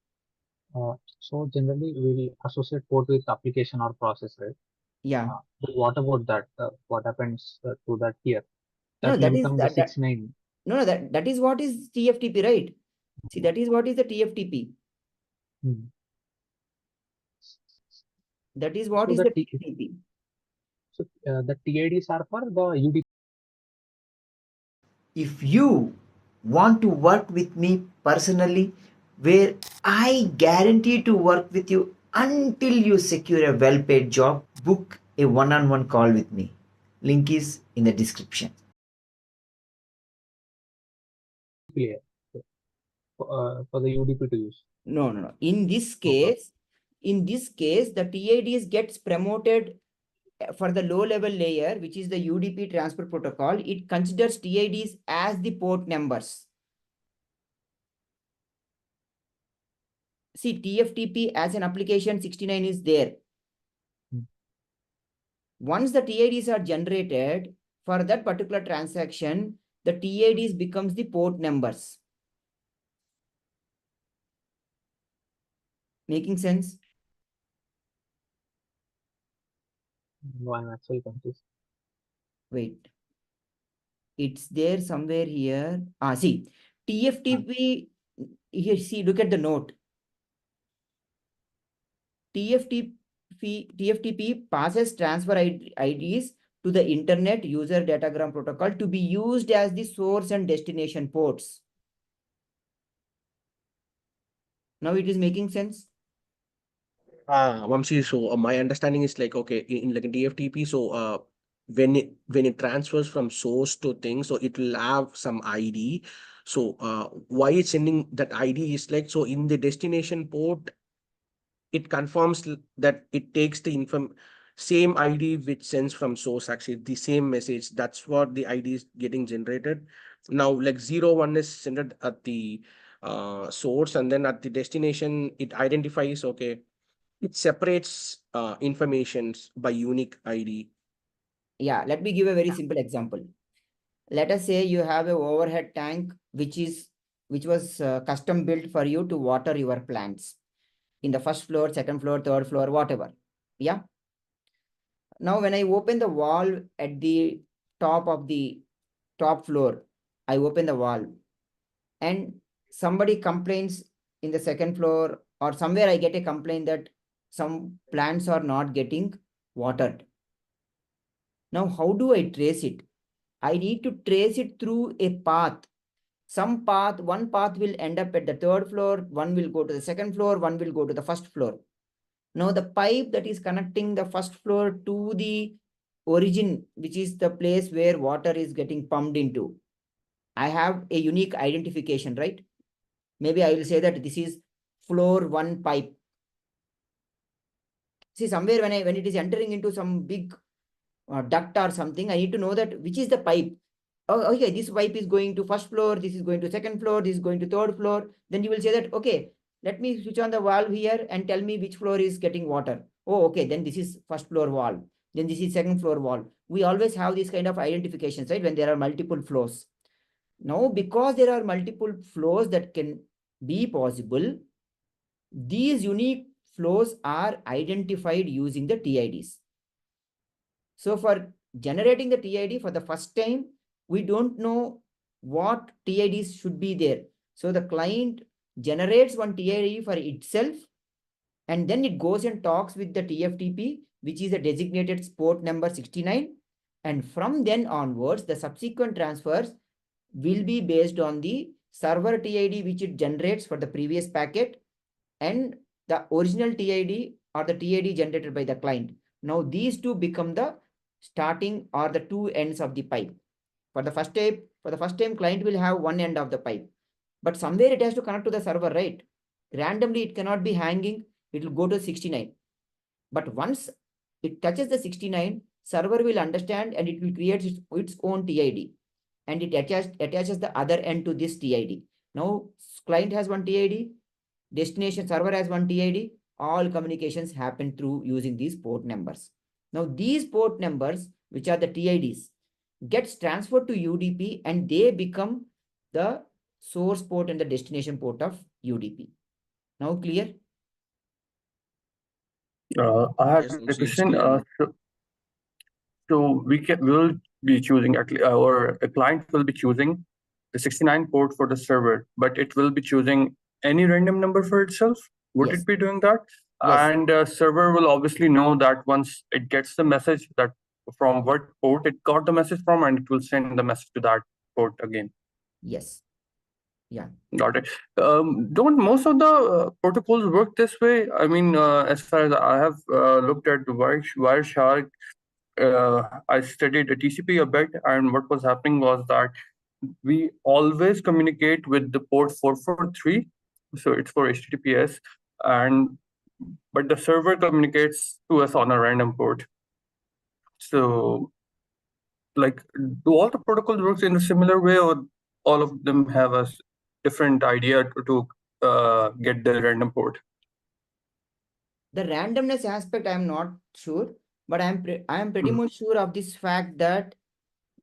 So generally we'll associate port with application or process, right? Yeah. But what about that? What happens to that here? No, That will that is become the 69. no, that is what is TFTP, right? See, that is what is the TFTP. Hmm. That is what So is the the TFTP. So the TIDs are for the UDP. If you want to work with me personally, where I guarantee to work with you until you secure a well paid job, book a one on one call with me. Link is in the description. Layer for the UDP to use. No. In this Okay. case, the TIDs gets promoted for the low level layer, which is the UDP transfer protocol. It considers TIDs as the port numbers. See, TFTP as an application 69 is there. Once the TIDs are generated for that particular transaction, the TIDs becomes the port numbers. Making sense? No, I'm actually confused. Wait. It's there somewhere here. See, TFTP, here, see, look at the note. TFTP passes transfer IDs to the Internet User Datagram Protocol to be used as the source and destination ports. Now it is making sense? Vamsi, so my understanding is like, okay, in like a DFTP, so when it transfers from source to thing, so it will have some ID. So why it's sending that ID is like, so in the destination port, it confirms that it takes the same ID which sends from source, actually the same message. That's what the ID is getting generated. Now like 01 is sent at the source, and then at the destination it identifies, okay, it separates informations by unique ID. Yeah, let me give a very simple example. Let us say you have a overhead tank which was custom built for you to water your plants in the first floor, second floor, third floor, whatever. Yeah. Now when I open the valve at the top of the top floor, I open the valve and somebody complains in the second floor, or somewhere I get a complaint that some plants are not getting watered. Now, how do I trace it? I need to trace it through a path. Some path, one path will end up at the 3rd floor, one will go to the 2nd floor, one will go to the 1st floor. Now, the pipe that is connecting the 1st floor to the origin, which is the place where water is getting pumped into, I have a unique identification, right? Maybe I will say that this is floor 1 pipe. See, somewhere when it is entering into some big duct or something, I need to know that which is the pipe. Oh, okay, this pipe is going to 1st floor, this is going to 2nd floor, this is going to 3rd floor. Then you will say that, okay, let me switch on the valve here and tell me which floor is getting water. Oh, okay, then this is 1st floor valve. Then this is 2nd floor valve. We always have this kind of identifications, right? When there are multiple flows. Now, because there are multiple flows that can be possible, these unique flows are identified using the TIDs. So for generating the TID for the first time, we don't know what TIDs should be there. So the client generates one TID for itself, and then it goes and talks with the TFTP, which is a designated port number 69. And from then onwards, the subsequent transfers will be based on the server TID, which it generates for the previous packet, and the original TID or the TID generated by the client. Now these two become the starting or the two ends of the pipe. For the first time, client will have one end of the pipe, but somewhere it has to connect to the server, right? Randomly, it cannot be hanging. It will go to 69. But once it touches the 69, server will understand and it will create its own TID, and it attaches the other end to this TID. Now, client has one TID, destination server has one TID. All communications happen through using these port numbers. Now, these port numbers, which are the TIDs, gets transferred to UDP and they become the source port and the destination port of UDP. Now clear? I have Yes, a Vamsi, it's question. clear. So we'll be choosing, or a client will be choosing the 69 port for the server, but it will be choosing any random number for itself. Would Yes. it be doing that? Yes. And server will obviously know that once it gets the message that from what port it got the message from, and it will send the message to that port again. Yes. Yeah. Got it. Don't most of the protocols work this way? I mean, as far as I have looked at the Wireshark, I studied the TCP a bit, and what was happening was that we always communicate with the port 443, so it's for HTTPS, but the server communicates to us on a random port. So, like, do all the protocols work in a similar way, or all of them have a different idea to get the random port? The randomness aspect, I am not sure, but I am pretty much sure of this fact that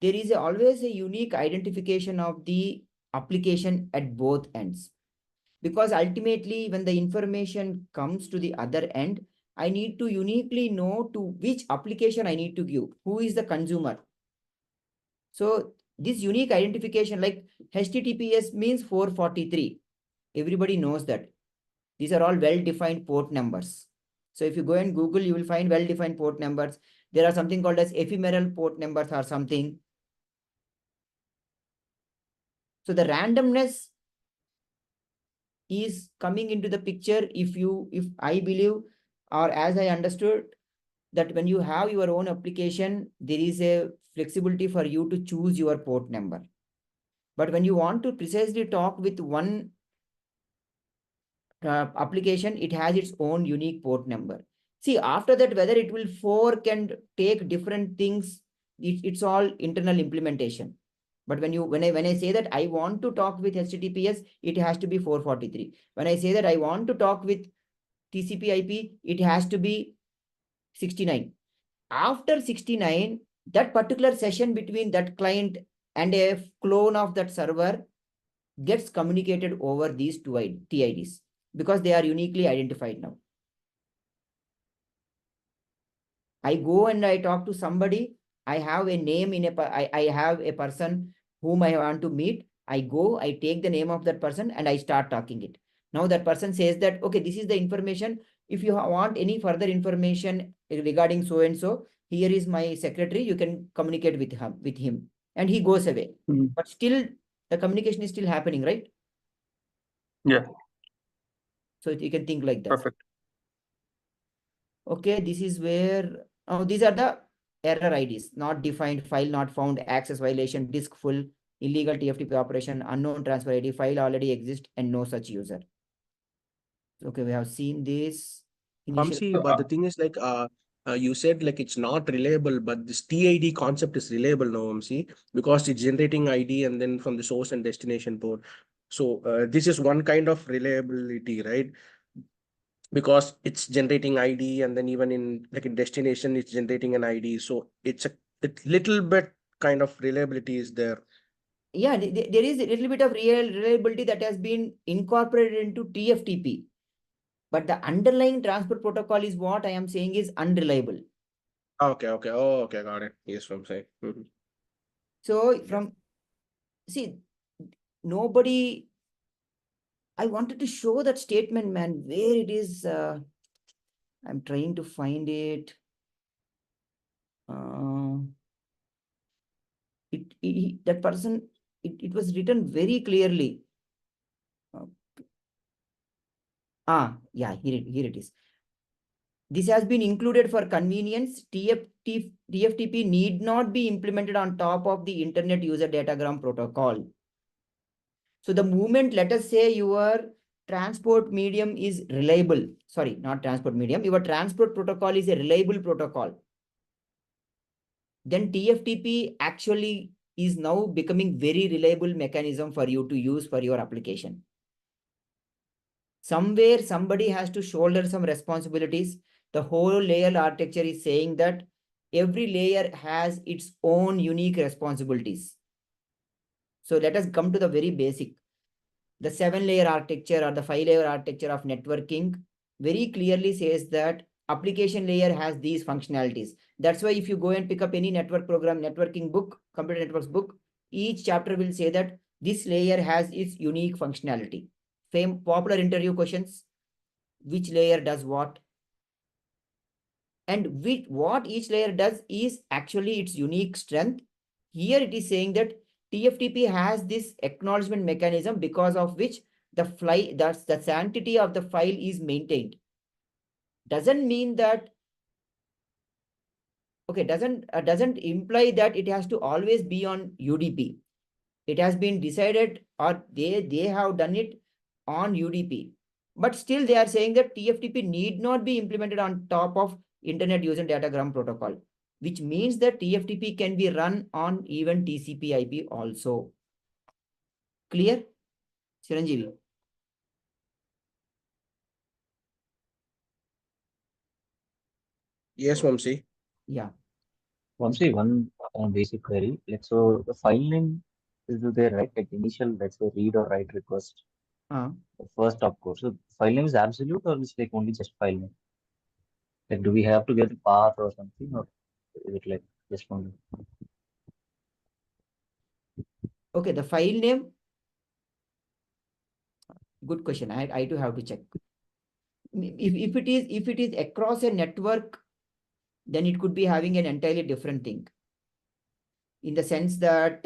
there is always a unique identification of the application at both ends. Because ultimately, when the information comes to the other end, I need to uniquely know to which application I need to give, who is the consumer. So this unique identification, like HTTPS means 443. Everybody knows that. These are all well-defined port numbers. So if you go and Google, you will find well-defined port numbers. There are something called as ephemeral port numbers or something. So the randomness is coming into the picture if I believe, or as I understood, that when you have your own application, there is a flexibility for you to choose your port number. But when you want to precisely talk with one application, it has its own unique port number. See, after that, whether it will fork and take different things, it's all internal implementation. But when I say that I want to talk with HTTPS, it has to be 443. When I say that I want to talk with TCP/IP, it has to be 69. After 69, that particular session between that client and a clone of that server gets communicated over these two TIDs because they are uniquely identified now. I go and I talk to somebody. I have a name I have a person whom I want to meet. I go, I take the name of that person and I start talking it. Now that person says that, okay, this is the information. If you want any further information regarding so-and-so, here is my secretary, you can communicate with him, and he goes away. Mhm. But still, the communication is still happening, right? Yeah, So you can think like that. perfect. Okay, this is where, now these are the error IDs: not defined, file not found, access violation, disk full, illegal TFTP operation, unknown transfer ID, file already exists, and no such user. Okay, we have seen this. Initial. Vamsi, but the thing is like you said like it's not reliable, but this TID concept is reliable now, Vamsi, because it's generating ID and then from the source and destination port. So this is one kind of reliability, right? Because it's generating ID and then even in like in destination, it's generating an ID. So it's little bit kind of reliability is there. Yeah, there is a little bit of reliability that has been incorporated into TFTP. But the underlying transport protocol is what I am saying is unreliable. Okay, okay. Oh, okay, got it. Yes, Vamsi. Mhm. So see, nobody, I wanted to show that statement, man, where it is. I'm trying to find it. That person, it was written very clearly. Yeah, here it is. This has been included for convenience. TFTP need not be implemented on top of the Internet User Datagram Protocol. So the moment, let us say your transport medium is reliable. Sorry, not transport medium. Your transport protocol is a reliable protocol. Then TFTP actually is now becoming very reliable mechanism for you to use for your application. Somewhere somebody has to shoulder some responsibilities. The whole layer architecture is saying that every layer has its own unique responsibilities. So let us come to the very basic. The 7-layer architecture or the 5-layer architecture of networking very clearly says that application layer has these functionalities. That's why if you go and pick up any network program, networking book, computer networks book, each chapter will say that this layer has its unique functionality. Popular interview questions: which layer does what? And what each layer does is actually its unique strength. Here it is saying that TFTP has this acknowledgement mechanism because of which the sanctity of the file is maintained. Doesn't mean that, okay, doesn't imply that it has to always be on UDP. It has been decided, or they have done it on UDP. But still they are saying that TFTP need not be implemented on top of Internet User Datagram Protocol, which means that TFTP can be run on even TCP IP also. Clear? Chiranjeevi? Yes, Vamsi. Yeah. Vamsi, one basic query. Like, so the file name is there, right? Like initial, let's say read or write request. The first, of course. So file name is absolute or is like only just file name? Like, do we have to get the path or something, or is it like just only? Okay, the file name. Good question. I do have to check. If it is across a network, then it could be having an entirely different thing. In the sense that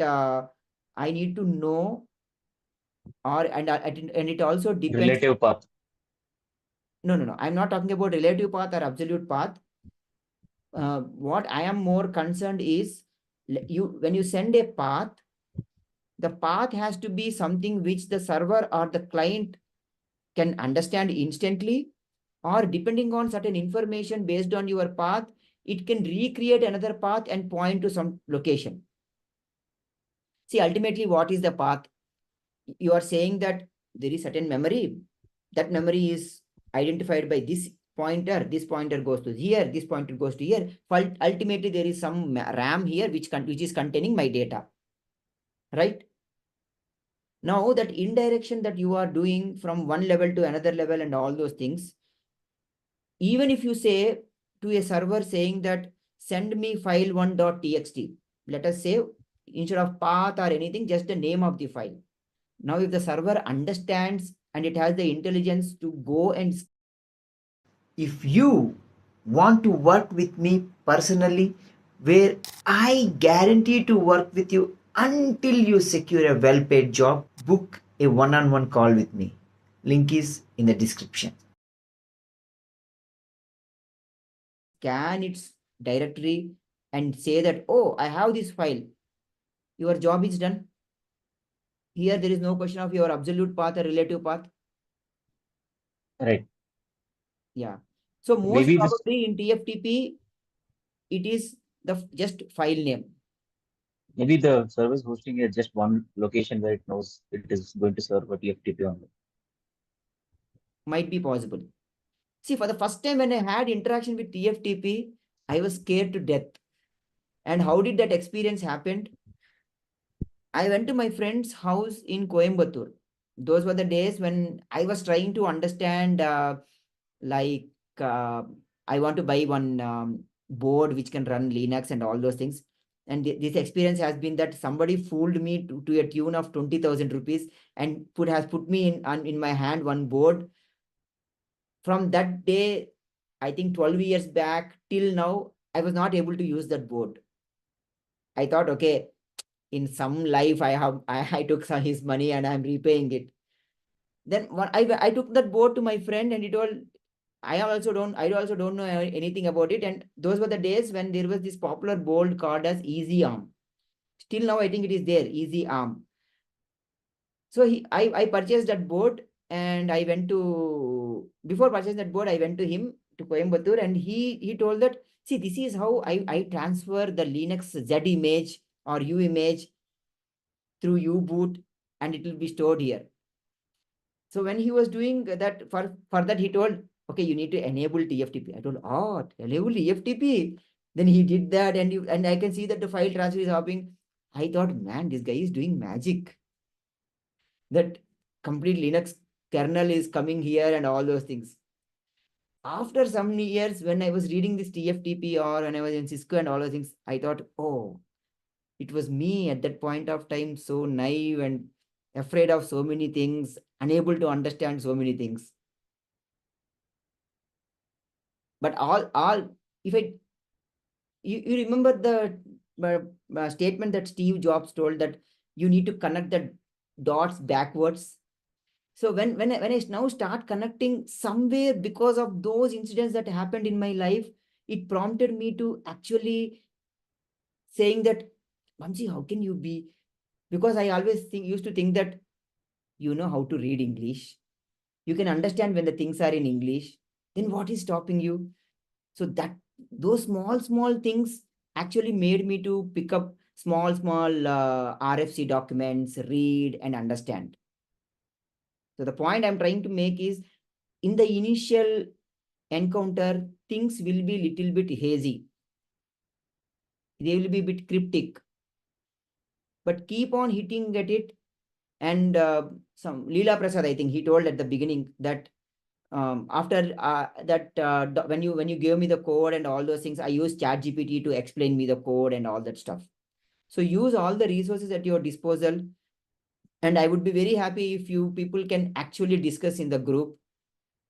I need to know, and it also depends. Relative path. No. I'm not talking about relative path or absolute path. What I am more concerned is when you send a path, the path has to be something which the server or the client can understand instantly, or depending on certain information based on your path, it can recreate another path and point to some location. See, ultimately, what is the path? You are saying that there is certain memory. That memory is identified by this pointer goes to here, this pointer goes to here. Ultimately, there is some RAM here which is containing my data. Right? Now that indirection that you are doing from one level to another level and all those things, even if you say to a server saying that send me file1.txt, let us say instead of path or anything, just the name of the file. Now, if the server understands and it has the intelligence to go and, If you want to work with me personally, where I guarantee to work with you until you secure a well-paid job, book a one-on-one call with me. Link is in the description. Scan its directory and say that, oh, I have this file. Your job is done. Here, there is no question of your absolute path or relative path. Right. Yeah. So most Maybe this, probably in TFTP, it is the just file name. maybe the service hosting is just one location where it knows it is going to serve a TFTP only. Might be possible. See, for the first time when I had interaction with TFTP, I was scared to death. And how did that experience happen? I went to my friend's house in Coimbatore. Those were the days when I was trying to understand, like, I want to buy one board which can run Linux and all those things. And this experience has been that somebody fooled me to a tune of 20,000 rupees and has put me in my hand one board. From that day, I think 12 years back till now, I was not able to use that board. I thought, okay, in some life I took his money and I'm repaying it. Then I took that board to my friend and he told, I also don't know anything about it. And those were the days when there was this popular board called as Easy Arm. Still now I think it is there, Easy Arm. So I purchased that board and I went to, before purchasing that board, I went to him to Coimbatore and he told that, see, this is how I transfer the Linux Z image or U image through U-boot and it will be stored here. So when he was doing that, for that he told, okay, you need to enable TFTP. I told, oh, enable TFTP. Then he did that and I can see that the file transfer is happening. I thought, man, this guy is doing magic. That complete Linux kernel is coming here and all those things. After some years, when I was reading this TFTP or when I was in Cisco and all those things, I thought, oh, it was me at that point of time, so naive and afraid of so many things, unable to understand so many things. But you remember the statement that Steve Jobs told that you need to connect the dots backwards. So when I now start connecting somewhere because of those incidents that happened in my life, it prompted me to actually saying that, Vamsi, how can you be? Because I always used to think that you know how to read English. You can understand when the things are in English. Then what is stopping you? So that those small things actually made me to pick up small RFC documents, read and understand. So the point I'm trying to make is, in the initial encounter, things will be little bit hazy. They will be a bit cryptic. But keep on hitting at it. And some Leela Prasad, I think he told at the beginning that after that, when you gave me the code and all those things, I used ChatGPT to explain me the code and all that stuff. So use all the resources at your disposal. And I would be very happy if you people can actually discuss in the group.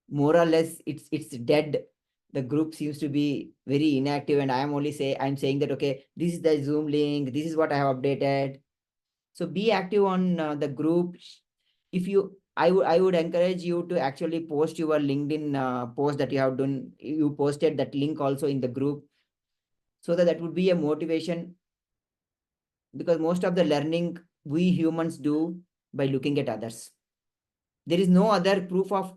More or less, it's dead. The group seems to be very inactive, and I'm saying that, okay, this is the Zoom link, this is what I have updated. So be active on the group. If you, I would encourage you to actually post your LinkedIn post that you have done. You posted that link also in the group, so that would be a motivation. Because most of the learning we humans do by looking at others. There is no other proof of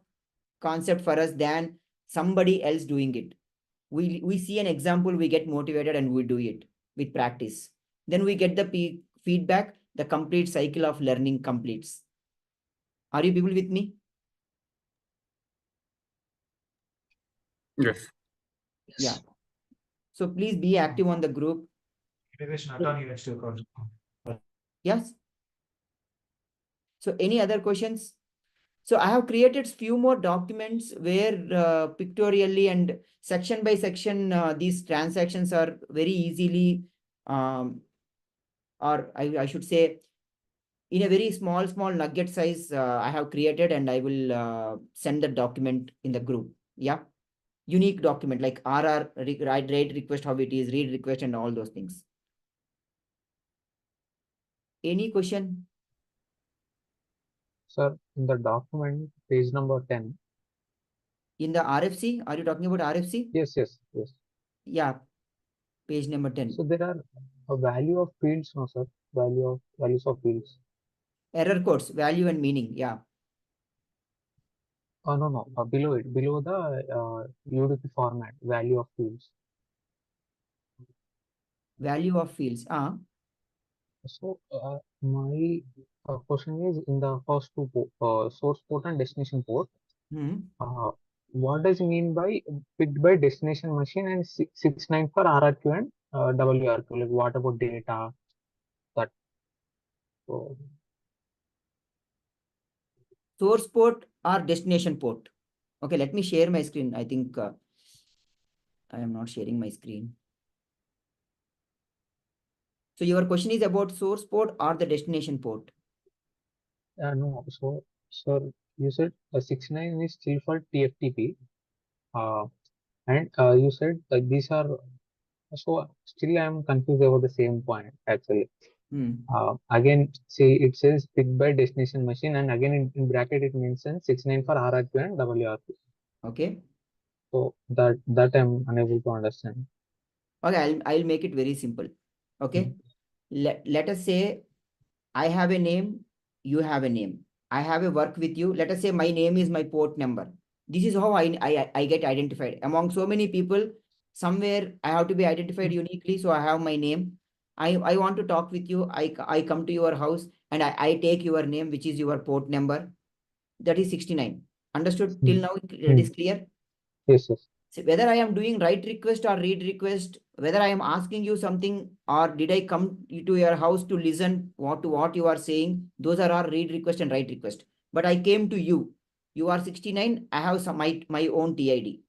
concept for us than somebody else doing it. We see an example, we get motivated and we do it with practice. Then we get the feedback, the complete cycle of learning completes. Are you people with me? Yes. Yeah. So please be active on the group. Yes. So any other questions? So I have created few more documents where pictorially and section by section, these transactions are very easily, or I should say, in a very small nugget size, I have created, and I will send the document in the group. Yeah. unique document like RR, write request, how it is, read request, and all those things. Any question? Sir, in the document, page number 10. In the RFC, are you talking about RFC? Yes, yes, yes. Yeah, page number 10. So there are a value of fields, no, sir? Values of fields. Error codes, value and meaning. Yeah. Oh, no. Below it, below the UDP format, value of fields. Value of fields. So my question is in the first two source port and destination port. What does it mean by picked by destination machine and 69 for RRQ and WRQ? Like what about data? That so source port or destination port. Okay, let me share my screen. I think I am not sharing my screen. So your question is about source port or the destination port? no. So, sir, you said 69 is still for TFTP. And you said these are, so still I am confused about the same point actually. Again, say it says picked by destination machine, and again in bracket it mentions 69 for RRQ and WRQ. Okay. So that I'm unable to understand. Okay, I'll make it very simple. Okay. Let us say I have a name, you have a name. I have a work with you. Let us say my name is my port number. This is how I get identified. Among so many people, somewhere I have to be identified uniquely. So I have my name. I want to talk with you. I come to your house and I take your name, which is your port number. That is 69. Understood? Till now, it is clear? Yes, yes. So whether I am doing write request or read request, whether I am asking you something or did I come to your house to listen what you are saying, those are our read request and write request. But I came to you. You are 69. I have some my own TID.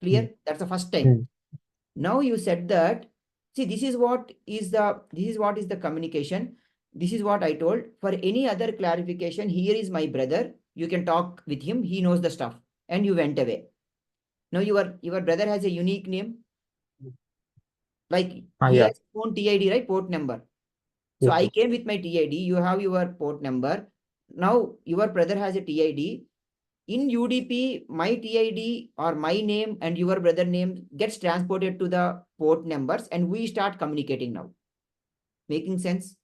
Clear? That's the first time. Now you said that, see, this is what is the communication. This is what I told. For any other clarification, here is my brother. You can talk with him. He knows the stuff. And you went away. Now your brother has a unique name. Like he has his own TID, right? Port number. So I came with my TID. You have your port number. Now your brother has a TID. In UDP, my TID or my name and your brother name gets transported to the port numbers and we start communicating now. Making sense?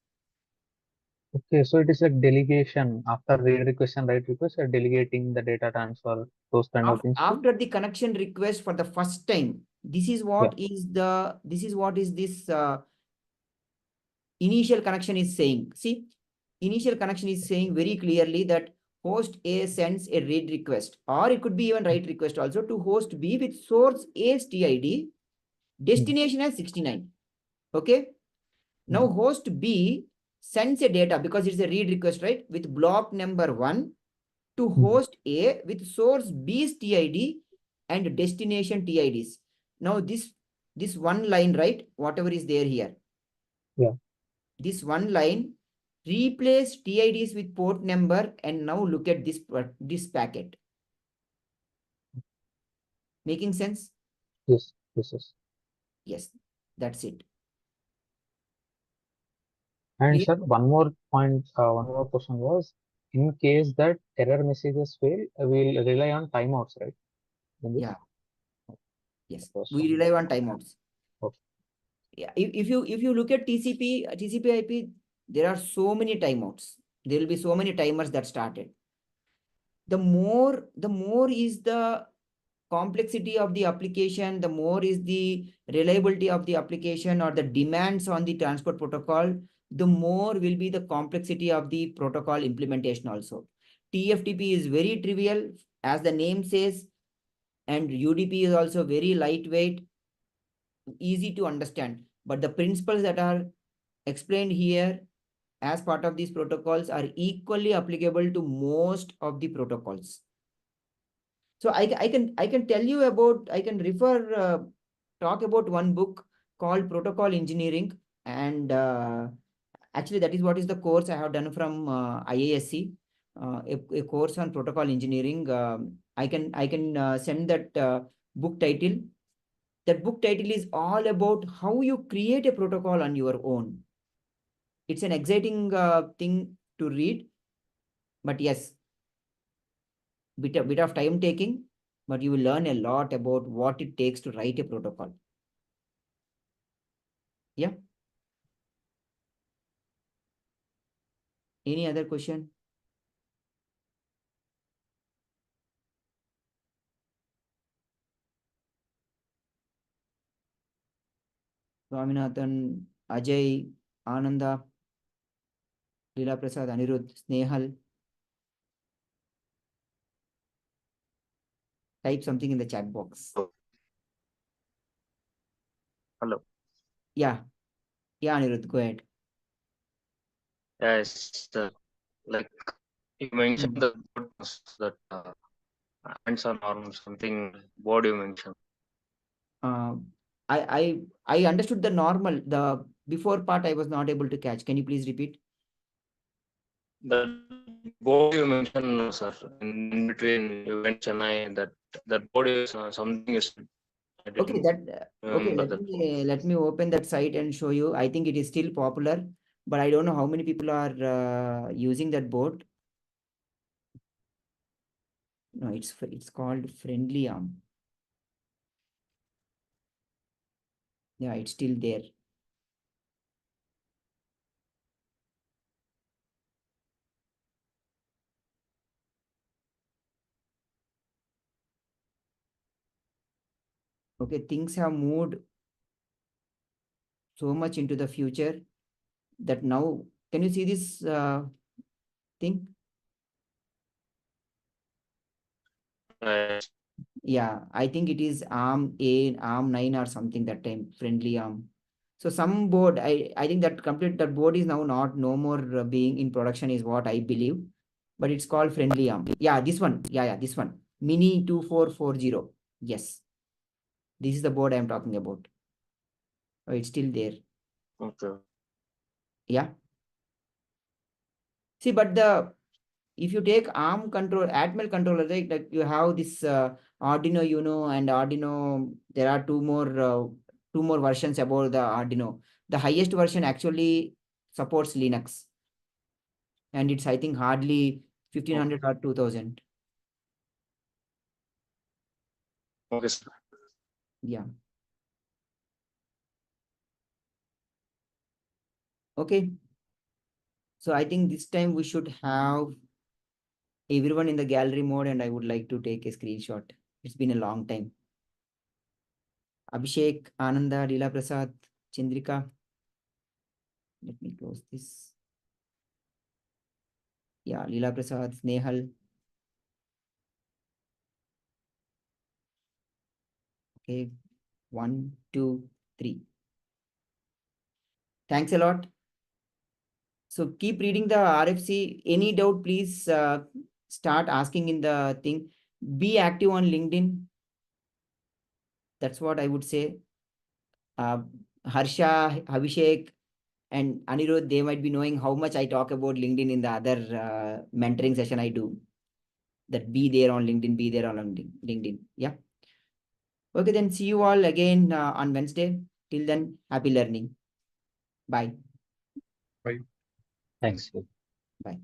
Okay, so it is like delegation after read request and write request, or delegating the data transfer, those kind of things. After the connection request for the first time, this is what is this initial connection is saying. See, initial connection is saying very clearly that host A sends a read request, or it could be even write request also to host B with source A's TID, destination as 69. Okay. Now host B sends a data because it's a read request, right? With block number 1 to host A with source B's TID and destination TIDs. Now this one line, right? Whatever is there here. Yeah. This one line replace TIDs with port number and now look at this packet. Making sense? Yes, yes. Yes, that's it. And sir, one more question was, in case that error messages fail, we'll rely on timeouts, right? Yeah. Yes, we rely on timeouts. Okay. Yeah, if you look at TCP IP, there are so many timeouts. There will be so many timers that started. The more is the complexity of the application, the more is the reliability of the application or the demands on the transport protocol, the more will be the complexity of the protocol implementation also. TFTP is very trivial, as the name says, and UDP is also very lightweight, easy to understand. But the principles that are explained here as part of these protocols are equally applicable to most of the protocols. So I can tell you about, I can talk about one book called Protocol Engineering, and actually that is what is the course I have done from IASC, a course on protocol engineering. I can send that book title. That book title is all about how you create a protocol on your own. It's an exciting thing to read, but yes, bit of time taking, but you will learn a lot about what it takes to write a protocol. Yeah. Any other question? Swaminathan, Ajay, Ananda, Leela Prasad, Anirudh, Snehal. Type something in the chat box. Hello. Yeah. Yeah, Anirudh, go ahead. Yes, like you mentioned the boards that hands-on or something board you mentioned. I understood the normal. The before part I was not able to catch. Can you please repeat? The board you mentioned, sir, in between you went Chennai. That board is something is. I Okay, didn't that okay. remember that. Let me open that site and show you. I think it is still popular, but I don't know how many people are using that board. No, it's called Friendly Arm. Yeah, it's still there. Okay, things have moved so much into the future that now, can you see this thing? Yeah, I think it is ARM 8, ARM 9 or something that time, Friendly Arm. So some board, I think that board is now no more being in production is what I believe, but it's called Friendly Arm. Yeah, this one. Yeah, this one. Mini 2440. Yes. This is the board I'm talking about. Oh, it's still there. Okay. Yeah. See, but if you take ARM control, Atmel controller, right, like you have this Arduino Uno and Arduino, there are two more versions about the Arduino. The highest version actually supports Linux. And it's, I think, hardly 1500 or 2000. Okay, sir. Yeah. Okay. So I think this time we should have everyone in the gallery mode, and I would like to take a screenshot. It's been a long time. Abhishek, Ananda, Leela Prasad, Chandrika. Let me close this. Yeah, Leela Prasad, Snehal. Okay, 1, 2, 3. Thanks a lot. So keep reading the RFC. Any doubt, please start asking in the thing. Be active on LinkedIn. That's what I would say. Harsha, Abhishek, and Anirudh, they might be knowing how much I talk about LinkedIn in the other mentoring session I do. That be there on LinkedIn, be there on LinkedIn. Yeah. Okay, then see you all again on Wednesday. Till then, happy learning. Bye. Bye. Thanks. Bye.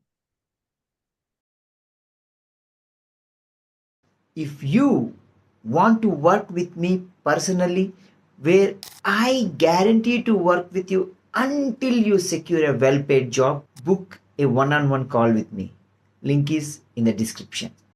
If you want to work with me personally, where I guarantee to work with you until you secure a well paid job, book a one on one call with me. Link is in the description.